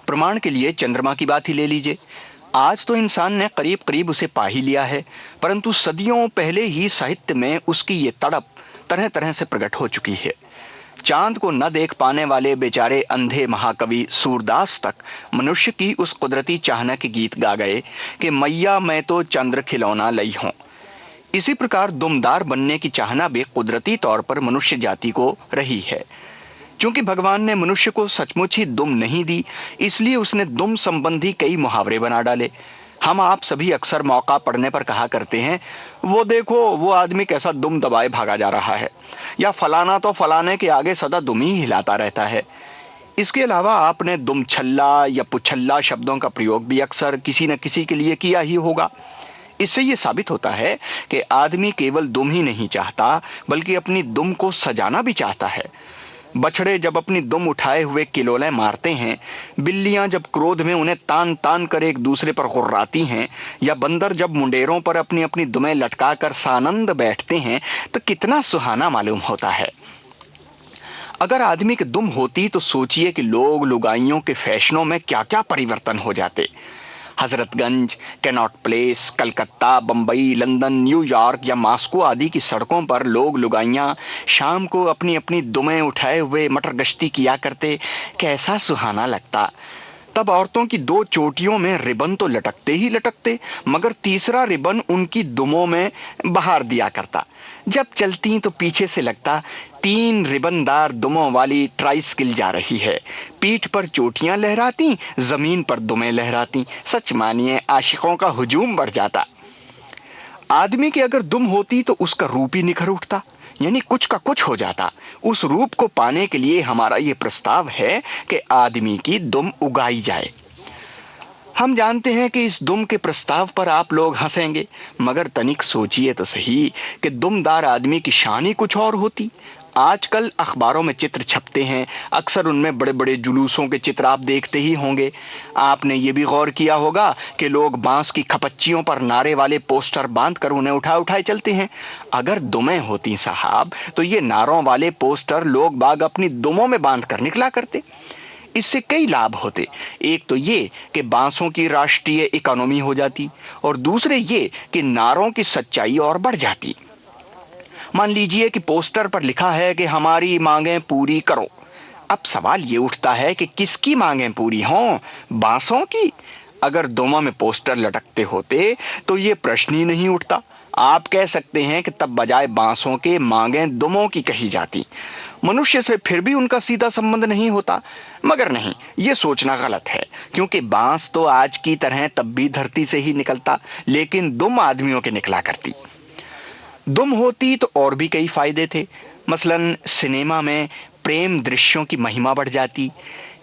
प्रमाण के लिए चंद्रमा की बात ही ले लीजिए। आज तो इंसान ने करीब करीब उसे पा ही लिया है, परंतु सदियों पहले ही साहित्य में उसकी ये तड़प तरह तरह से प्रकट हो चुकी है। चांद को न देख पाने वाले बेचारे अंधे महाकवि सूरदास तक मनुष्य की उस कुदरती चाहना के गीत गा गए कि मैया मैं तो चंद्र खिलौना लई हूं। इसी प्रकार दुमदार बनने की चाहना भी कुदरती तौर पर मनुष्य जाति को रही है। क्योंकि भगवान ने मनुष्य को सचमुच ही दुम नहीं दी, इसलिए उसने दुम संबंधी कई मुहावरे बना डाले। हम आप सभी अक्सर मौका पड़ने पर कहा करते हैं, वो देखो वो आदमी कैसा दुम दबाए भागा जा रहा है, या फलाना तो फलाने के आगे सदा दुम ही हिलाता रहता है। इसके अलावा आपने दुम छल्ला या पुछल्ला शब्दों का प्रयोग भी अक्सर किसी न किसी के लिए किया ही होगा। इससे ये साबित होता है कि आदमी केवल दुम ही नहीं चाहता, बल्कि अपनी दुम को सजाना भी चाहता है। बछड़े जब अपनी दुम उठाए हुए किलोले मारते हैं, बिल्लियां जब क्रोध में उन्हें तान तान कर एक दूसरे पर गुर्राती हैं, या बंदर जब मुंडेरों पर अपनी अपनी दुमें लटका कर सानंद बैठते हैं, तो कितना सुहाना मालूम होता है। अगर आदमी की दुम होती तो सोचिए कि लोग लुगाइयों के फैशनों में क्या क्या परिवर्तन हो जाते। हजरतगंज, कैनॉट प्लेस, कलकत्ता, बंबई, लंदन, न्यूयॉर्क या मास्को आदि की सड़कों पर लोग लुगाइयां शाम को अपनी अपनी दुमें उठाए हुए मटर गश्ती किया करते। कैसा सुहाना लगता। तब औरतों की 2 चोटियों में रिबन तो लटकते ही लटकते, मगर तीसरा रिबन उनकी दुमों में बहार दिया करता। जब चलती तो पीछे से लगता 3 रिबनदार दुमों वाली ट्राइसिकल जा रही है। पीठ पर चोटियां लहराती, जमीन पर दुमें लहराती। सच मानिए आशिकों का हुजूम बढ़ जाता। आदमी की अगर दुम होती तो उसका रूप ही निखर उठता, यानी कुछ का कुछ हो जाता। उस रूप को पाने के लिए हमारा यह प्रस्ताव है कि आदमी की दुम उगाई जाए। हम जानते हैं कि इस दुम के प्रस्ताव पर आप लोग हंसेंगे, मगर तनिक सोचिए तो सही कि दुमदार आदमी की शान ही कुछ और होती। आजकल अखबारों में चित्र छपते हैं, अक्सर उनमें बड़े बड़े जुलूसों के चित्र आप देखते ही होंगे। आपने ये भी गौर किया होगा कि लोग बांस की खपच्चियों पर नारे वाले पोस्टर बांधकर उन्हें उठाए चलते हैं। अगर दुमें होती साहब, तो ये नारों वाले पोस्टर लोग बाग अपनी दुमों में बांधकर निकला करते। इससे कई लाभ होते। एक तो ये कि बांसों की राष्ट्रीय इकोनॉमी हो जाती, और दूसरे ये कि नारों की सच्चाई और बढ़ जाती। मान लीजिए कि पोस्टर पर लिखा है कि हमारी मांगें पूरी करो। अब सवाल ये उठता है कि किसकी मांगें पूरी हों? बांसों की? अगर दुमों में पोस्टर लटकते होते तो ये प्रश्न ही नहीं उठता। आप कह सकते हैं कि तब बजाय बांसों के मांगें दुमों की कही जाती। मनुष्य से फिर भी उनका सीधा संबंध नहीं होता। मगर नहीं, ये सोचना गलत है, क्योंकि बांस तो आज की तरह तब भी धरती से ही निकलता, लेकिन दुम आदमियों के निकला करती। दुम होती तो और भी कई फायदे थे। मसलन सिनेमा में प्रेम दृश्यों की महिमा बढ़ जाती।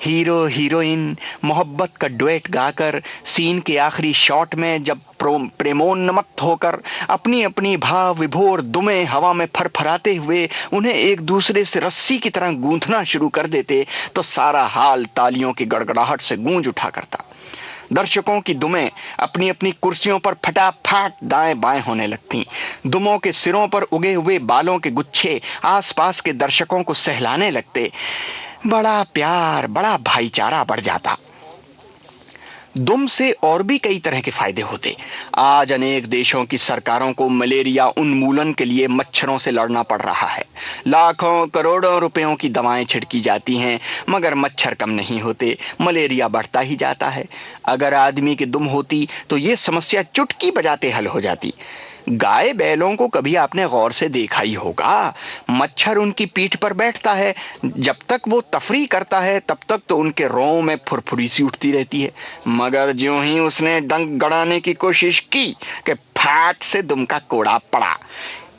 हीरो हीरोइन मोहब्बत का डुएट गाकर सीन के आखिरी शॉट में जब प्रेमोन्मत्त होकर अपनी अपनी भाव विभोर दुमें हवा में फरफराते हुए उन्हें एक दूसरे से रस्सी की तरह गूंथना शुरू कर देते, तो सारा हाल तालियों की गड़गड़ाहट से गूंज उठा करता। दर्शकों की दुमें अपनी अपनी कुर्सियों पर फटाफट दाएं बाएं होने लगती। दुमों के सिरों पर उगे हुए बालों के गुच्छे आसपास के दर्शकों को सहलाने लगते। बड़ा प्यार, बड़ा भाईचारा बढ़ जाता। दुम से और भी कई तरह के फायदे होते। आज अनेक देशों की सरकारों को मलेरिया उन्मूलन के लिए मच्छरों से लड़ना पड़ रहा है। लाखों करोड़ों रुपयों की दवाएं छिड़की जाती हैं, मगर मच्छर कम नहीं होते, मलेरिया बढ़ता ही जाता है। अगर आदमी की दुम होती तो ये समस्या चुटकी बजाते हल हो जाती। गाय बैलों को कभी आपने गौर से देखा ही होगा, मच्छर उनकी पीठ पर बैठता है। जब तक वो तफरी करता है तब तक तो उनके रोंव में फुरफुरी सी उठती रहती है, मगर ज्यों ही उसने डंक गड़ाने की कोशिश की कि फैट से दुम का कोड़ा पड़ा।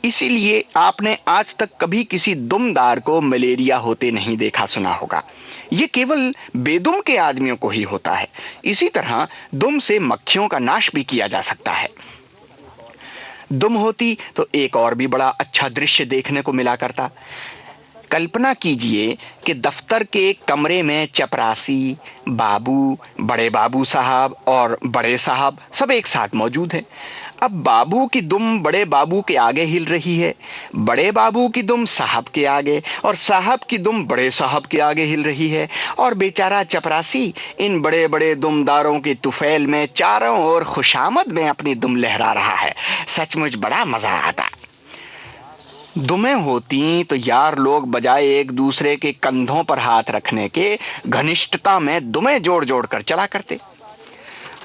इसीलिए आपने आज तक कभी किसी दुमदार को मलेरिया होते नहीं देखा सुना होगा। ये केवल बेदुम के आदमियों को ही होता है। इसी तरह दुम से मक्खियों का नाश भी किया जा सकता है। दुम होती तो एक और भी बड़ा अच्छा दृश्य देखने को मिला करता। कल्पना कीजिए कि दफ्तर के एक कमरे में चपरासी, बाबू, बड़े बाबू साहब और बड़े साहब सब एक साथ मौजूद हैं। अब बाबू की दुम बड़े बाबू के आगे हिल रही है, बड़े बाबू की दुम साहब के आगे, और साहब की दुम बड़े साहब के आगे हिल रही है, और बेचारा चपरासी इन बड़े बड़े दुमदारों के तुफैल में चारों ओर खुशामद में अपनी दुम लहरा रहा है। सचमुच बड़ा मजा आता। दुमें होती तो यार लोग बजाय एक दूसरे के कंधों पर हाथ रखने के घनिष्ठता में दुमें जोड़ जोड़ कर चला करते।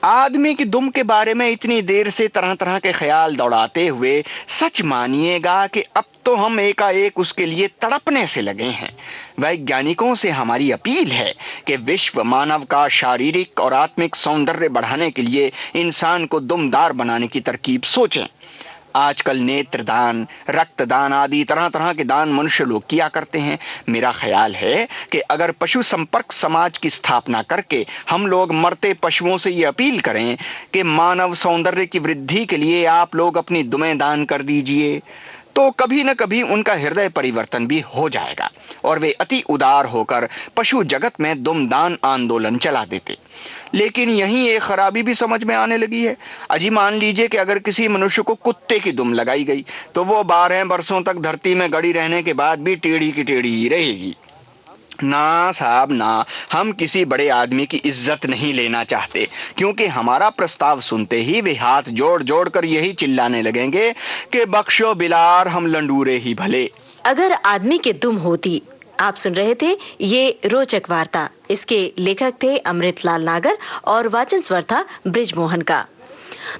आदमी की दुम के बारे में इतनी देर से तरह तरह के ख्याल दौड़ाते हुए सच मानिएगा कि अब तो हम एकाएक उसके लिए तड़पने से लगे हैं। वैज्ञानिकों से हमारी अपील है कि विश्व मानव का शारीरिक और आत्मिक सौंदर्य बढ़ाने के लिए इंसान को दुमदार बनाने की तरकीब सोचें। आजकल नेत्रदान, रक्तदान आदि तरह तरह के दान मनुष्य लोग किया करते हैं। मेरा ख्याल है कि अगर पशु संपर्क समाज की स्थापना करके हम लोग मरते पशुओं से ये अपील करें कि मानव सौंदर्य की वृद्धि के लिए आप लोग अपनी दुमें दान कर दीजिए, तो कभी न कभी उनका हृदय परिवर्तन भी हो जाएगा और वे अति उदार होकर पशु जगत में दुमदान आंदोलन चला देते। लेकिन यहीं एक खराबी भी समझ में आने लगी है। अजी मान लीजिए कि अगर किसी मनुष्य को कुत्ते की दुम लगाई गई तो वो 12 बरसों तक धरती में गड़ी रहने के बाद भी टेढ़ी की टेढ़ी ही रहेगी। ना साहब ना, हम किसी बड़े आदमी की इज्जत नहीं लेना चाहते, क्योंकि हमारा प्रस्ताव सुनते ही वे हाथ जोड़ जोड़ कर यही चिल्लाने लगेंगे कि बख्शो बिलार, हम लंडूरे ही भले। अगर आदमी के दुम होती। आप सुन रहे थे ये रोचक वार्ता। इसके लेखक थे अमृतलाल नागर और वाचन स्वर था ब्रिजमोहन का।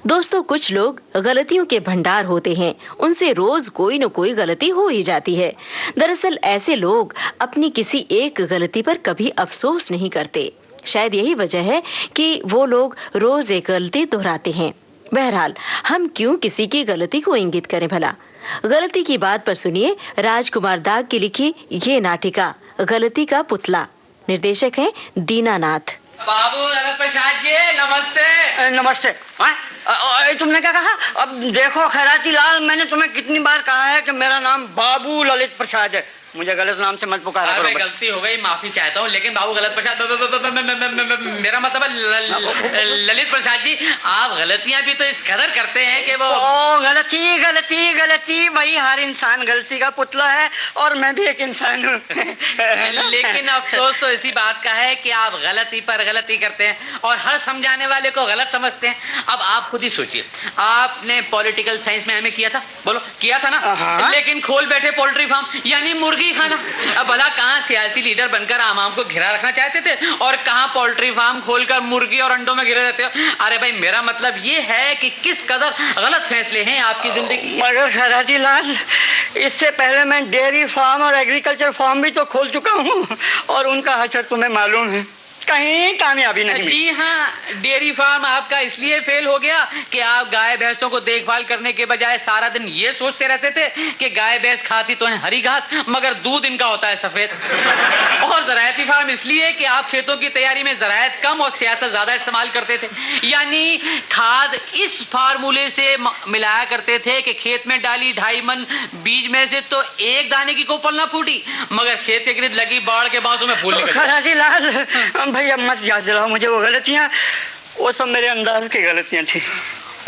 दोस्तों, कुछ लोग गलतियों के भंडार होते हैं, उनसे रोज कोई न कोई गलती हो ही जाती है। दरअसल ऐसे लोग अपनी किसी एक गलती पर कभी अफसोस नहीं करते। शायद यही वजह है कि वो लोग रोज एक गलती दोहराते हैं। बहरहाल, हम क्यों किसी की गलती को इंगित करें भला। गलती की बात पर सुनिए राजकुमार दाग की लिखी ये नाटिका गलती का पुतला। निर्देशक हैं दीनानाथ। बाबू ललित प्रसाद जी, नमस्ते। नमस्ते। तुमने क्या कहा? अब देखो खैराती लाल, मैंने तुम्हें कितनी बार कहा है कि मेरा नाम बाबू ललित प्रसाद है, मुझे गलत नाम से मत पुकारा करो। गलती हो गई, माफी चाहता हूँ, लेकिन बाबू गलत प्रसाद, मेरा मतलब ललित प्रसाद जी, आप गलतियां भी तो इस कदर करते हैं कि वो गलती गलती गलती, भाई हर इंसान गलती का पुतला है और मैं भी एक इंसान हूँ। लेकिन अफसोस तो इसी बात का है कि आप गलती पर गलती करते हैं और हर समझाने वाले को गलत समझते हैं। अब आप खुद ही सोचिए, आपने पॉलिटिकल साइंस में एमए किया था, बोलो किया था ना? लेकिन खोल बैठे पोल्ट्री फार्म यानी मुर्गी खाना। अब भला कहाँ सियासी लीडर बनकर आवाम को घिरा रखना चाहते थे और कहाँ पोल्ट्री फार्म खोलकर मुर्गी और अंडों में घिरे रहते हो। अरे भाई, मेरा मतलब ये है कि किस कदर गलत फैसले हैं आपकी जिंदगी। मगर खैराती लाल, इससे पहले मैं डेयरी फार्म और एग्रीकल्चर फार्म भी तो खोल चुका हूँ और उनका हशर तुम्हें मालूम है, कहीं कामयाबी नहीं। जी हाँ, डेयरी फार्म आपका इसलिए फेल हो गया कि आप गाय भैंसों को देखभाल करने के बजाय सारा दिन ये सोचते रहते थे कि गाय भैंस खाती तो है हरी घास मगर दूध इनका होता है सफेद। और ज़रायती फार्म इसलिए कि आप खेतों की तैयारी में ज़रायत कम और सियासत ज्यादा इस्तेमाल करते थे, यानी खाद इस फार्मूले से मिलाया करते थे कि खेत में डाली 2.5 मन बीज में से तो एक दाने की कोपल ना फूटी, मगर खेत के गिर्द लगी बाढ़ के बाजू में फूल निकल। भैया मत याद दिलाओ मुझे वो गलतियां, वो सब मेरे अंदाज की गलतियां थी।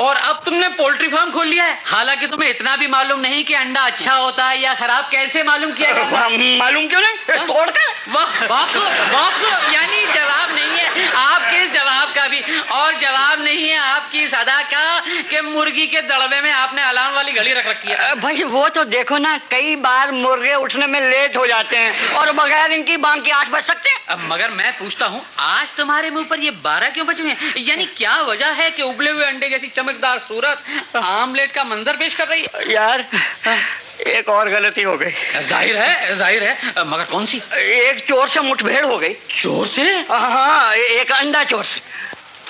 और अब तुमने पोल्ट्री फार्म खोल लिया है, हालांकि तुम्हें इतना भी मालूम नहीं कि अंडा अच्छा होता है या खराब। कैसे मालूम किया गया? मालूम क्यों नहीं, तोड़कर। वाह, यानी जवाब नहीं है आपके जवाब का भी, और जवाब नहीं है आपकी सदा का कि मुर्गी के दड़बे में आपने अलार्म वाली घड़ी रख रखी है। भाई वो तो देखो ना, कई बार मुर्गे उठने में लेट हो जाते हैं और बगैर इनकी बांग के 8 बज सकते हैं। अब मगर मैं पूछता हूँ, आज तुम्हारे मुंह पर ये 12 क्यों बजे हैं? यानी क्या वजह है कि उबले हुए अंडे जैसी चमकदार सूरत आमलेट का मंजर पेश कर रही है? यार एक और गलती हो गई। जाहिर है, मगर कौन सी? एक चोर से मुठभेड़ हो गई। चोर से? हाँ, एक अंडा चोर से।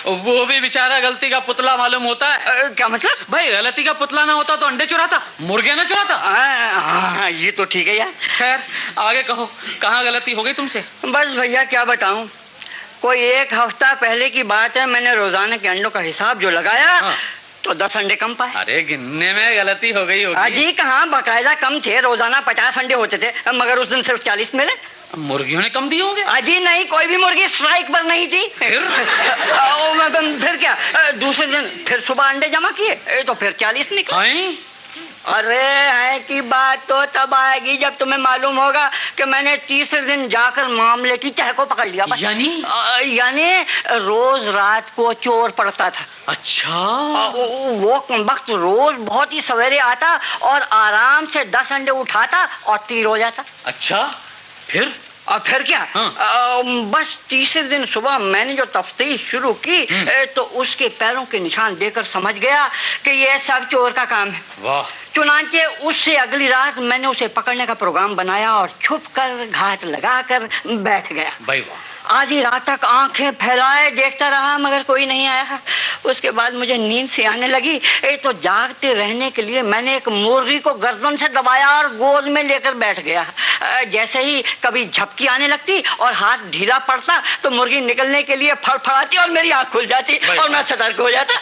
वो भी बेचारा गलती का पुतला मालूम होता है। क्या मतलब? भाई गलती का पुतला ना होता तो अंडे चुराता, मुर्गे ना चुराता। हाँ, ये तो ठीक है यार। खैर आगे कहो, कहाँ गलती हो गई तुमसे? बस भैया क्या बताऊं, कोई 1 हफ्ता पहले की बात है, मैंने रोजाना के अंडों का हिसाब जो लगाया तो 10 अंडे कम पाए। अरे गिनने में गलती हो गई होगी। जी कहाँ, बाकायदा कम थे, रोजाना 50 अंडे होते थे, मगर उस दिन सिर्फ 40 मिले। मुर्गियों ने कम दिए होंगे? जी नहीं, कोई भी मुर्गी स्ट्राइक पर नहीं थी। फिर क्या, दूसरे दिन फिर सुबह अंडे जमा किए तो फिर 40 निकले। अरे है की बात तो तब आएगी जब तुम्हें मालूम होगा कि मैंने तीसरे दिन जाकर मामले की तह को पकड़ लिया। यानी रोज रात को चोर पड़ता था। अच्छा। वो वक्त रोज बहुत ही सवेरे आता और आराम से 10 अंडे उठाता और तीर हो जाता। अच्छा, फिर? और फिर क्या? बस तीसरे दिन सुबह मैंने जो तफ्तीश शुरू की तो उसके पैरों के निशान देखकर समझ गया कि ये सब चोर का काम है। वाह। चुनांचे उससे अगली रात मैंने उसे पकड़ने का प्रोग्राम बनाया और छुप कर घात लगाकर बैठ गया। भाई वाह। आधी रात तक आंखें फैलाए देखता रहा मगर कोई नहीं आया। उसके बाद मुझे नींद सी आने लगी। तो जागते रहने के लिए मैंने एक मुर्गी को गर्दन से दबाया और गोद में लेकर बैठ गया। जैसे ही कभी झपकी आने लगती और हाथ ढीला पड़ता तो मुर्गी निकलने के लिए फड़फड़ाती और मेरी आंख खुल जाती और मैं सतर्क हो जाता।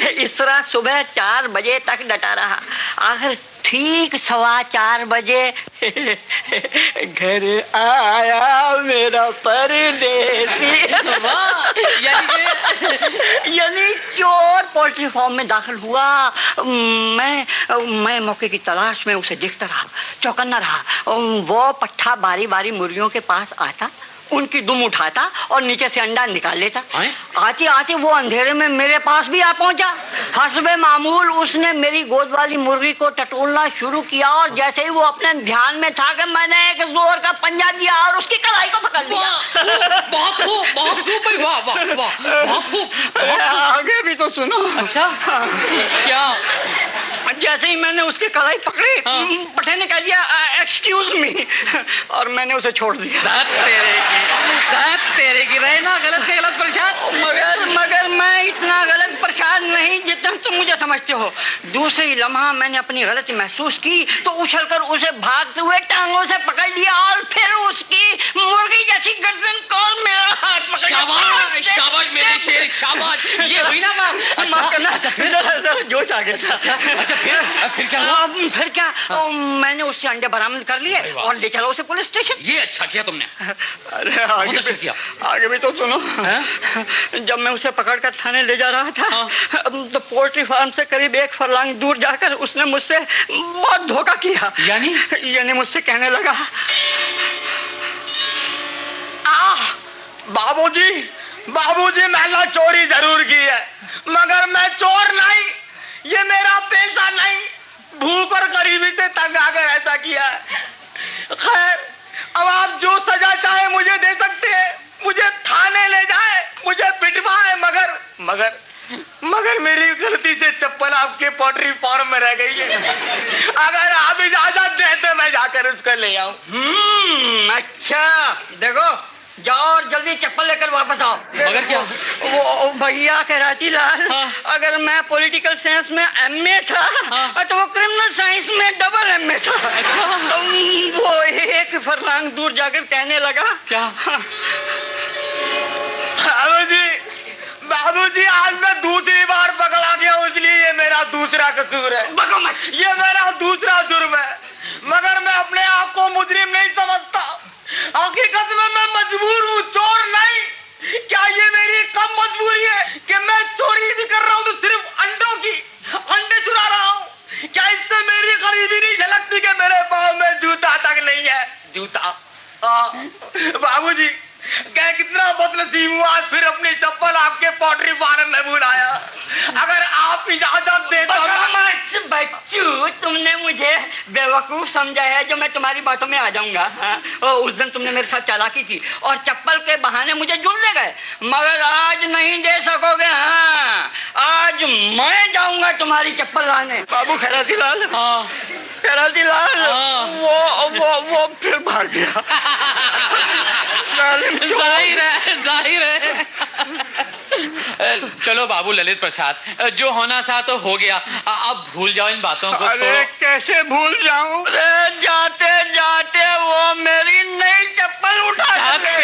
इस तरह सुबह 4 बजे तक डटा रहा। आखिर ठीक 4:15 बजे घर आया मेरा परदेसी। यानी चोर पोल्ट्री फार्म में दाखिल हुआ। मैं मौके की तलाश में उसे देखता रहा, चौकन्ना रहा। वो पट्ठा बारी बारी मुर्गियों के पास आता, उनकी दुम उठाता और नीचे से अंडा निकाल लेता। आते आते वो अंधेरे में मेरे पास भी आ पहुंचा। हस्बे मामूल उसने मेरी गोद वाली मुर्गी को टटोलना शुरू किया और जैसे ही वो अपने ध्यान में था कि मैंने एक जोर का पंजा दिया और उसकी कलाई को पकड़ लिया। बहुत खूब, बहुत खूब भाई, वाह वाह वाह, बहुत खूब। आगे भी तो सुनो। अच्छा क्या? जैसे ही मैंने उसकी कलाई पकड़ी, पठे ने कह दिया एक्सक्यूज मी और मैंने उसे छोड़ दिया। तेरे की रहे ना गलत से गलत प्रसाद। मगर मैं इतना गलत प्रसाद नहीं जितना तुम मुझे समझते हो। दूसरी लम्हा मैंने अपनी गलती महसूस की तो उछलकर उसे भागते हुए टांगों से पकड़ लिया और फिर उसकी मुर्गी जैसी गर्दन को मेरा हाथ पकड़। शाबाश शाबाश मेरे शेर, शाबाश। ये हुई ना बात। माफ करना, फिर जोश आ गया था। फिर क्या हुआ? फिर क्या, मैंने उससे अंडे बरामद कर लिए और ले चला उसे पुलिस स्टेशन। ये अच्छा किया तुमने। अरे आगे भी तो सुनो। जब मैं उसे पकड़कर थाने ले जा रहा था तो पोल्ट्री फार्म से करीब 1 फरलांग दूर जाकर उसने मुझसे बहुत धोखा किया। यानी मुझसे कहने लगा, बाबूजी मैंने चोरी जरूर की है मगर मैं चोर नहीं, ये मेरा पेशा नहीं। भूख और गरीबी से तंग आकर ऐसा किया है। खैर अब आप जो सजा चाहे मुझे दे सकते हैं, मुझे थाने ले जाए, मुझे पिटवाए, मगर मेरी गलती से चप्पल आपके पोल्ट्री फार्म में रह गई है। अगर आप इजाजत दें तो मैं जाकर उसको ले आऊं। अच्छा देखो, जाओ और जल्दी चप्पल लेकर वापस आओ। मगर क्या? वो भैया कहराती लाल, अगर मैं पॉलिटिकल साइंस में MA था तो वो क्रिमिनल साइंस में डबल MA था। अच्छा। वो 1 फरलांग दूर जाकर कहने लगा, क्या? बाबूजी आज मैं दूसरी बार पकड़ा गया इसलिए ये मेरा दूसरा कसूर है। ये मेरा दूसरा जुर्म है मगर मैं अपने आप को मुजरिम नहीं समझता। हकीकत में मैं मजबूर हूँ, चोर नहीं। क्या ये मेरी कम मजबूरी है कि मैं चोरी भी कर रहा हूँ तो सिर्फ अंडे चुरा रहा हूँ? क्या इससे मेरी गरीबी नहीं झलकती कि मेरे पाँव में जूता तक नहीं है? जूता। बाबूजी क्या कितना बदनसीब हुआ, आज फिर अपनी चप्पल आपके पोल्ट्री फार्म में भूल आया। अगर आप इजाजत दे तो। बच्चू, तुमने मुझे बेवकूफ समझा है जो मैं तुम्हारी बातों में आ जाऊंगा। उस दिन तुमने मेरे साथ चालाकी की और चप्पल के बहाने मुझे जुड़ ले गए, मगर आज नहीं दे सकोगे। आज मैं जाऊंगा तुम्हारी चप्पल लाने। बाबू खैराती लाल, खैराती लाल, वो फिर भाग गया। जाहिर है। चलो बाबू ललित प्रसाद, जो होना था तो हो गया। अब भूल जाओ इन बातों को। अरे कैसे भूल जाऊं? जाते जाते वो मेरी नई चप्पल उठा के।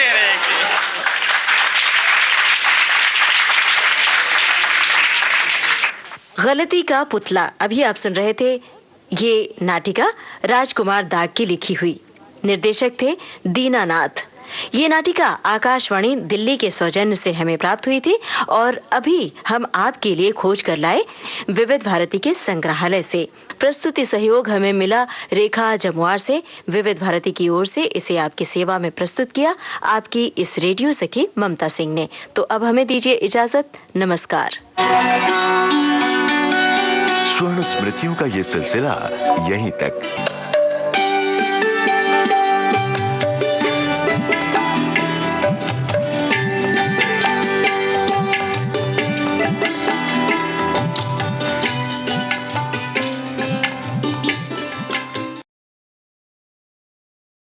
गलती का पुतला। अभी आप सुन रहे थे ये नाटिका राजकुमार दाग की लिखी हुई। निर्देशक थे दीनानाथ। ये नाटिका आकाशवाणी दिल्ली के सौजन्य से हमें प्राप्त हुई थी और अभी हम आपके लिए खोज कर लाए विविध भारती के संग्रहालय से। प्रस्तुति सहयोग हमें मिला रेखा जमुआर से। विविध भारती की ओर से इसे आपकी सेवा में प्रस्तुत किया आपकी इस रेडियो सखी ममता सिंह ने। तो अब हमें दीजिए इजाजत। नमस्कार। स्वर्ण स्मृतियों का ये सिलसिला यहीं तक।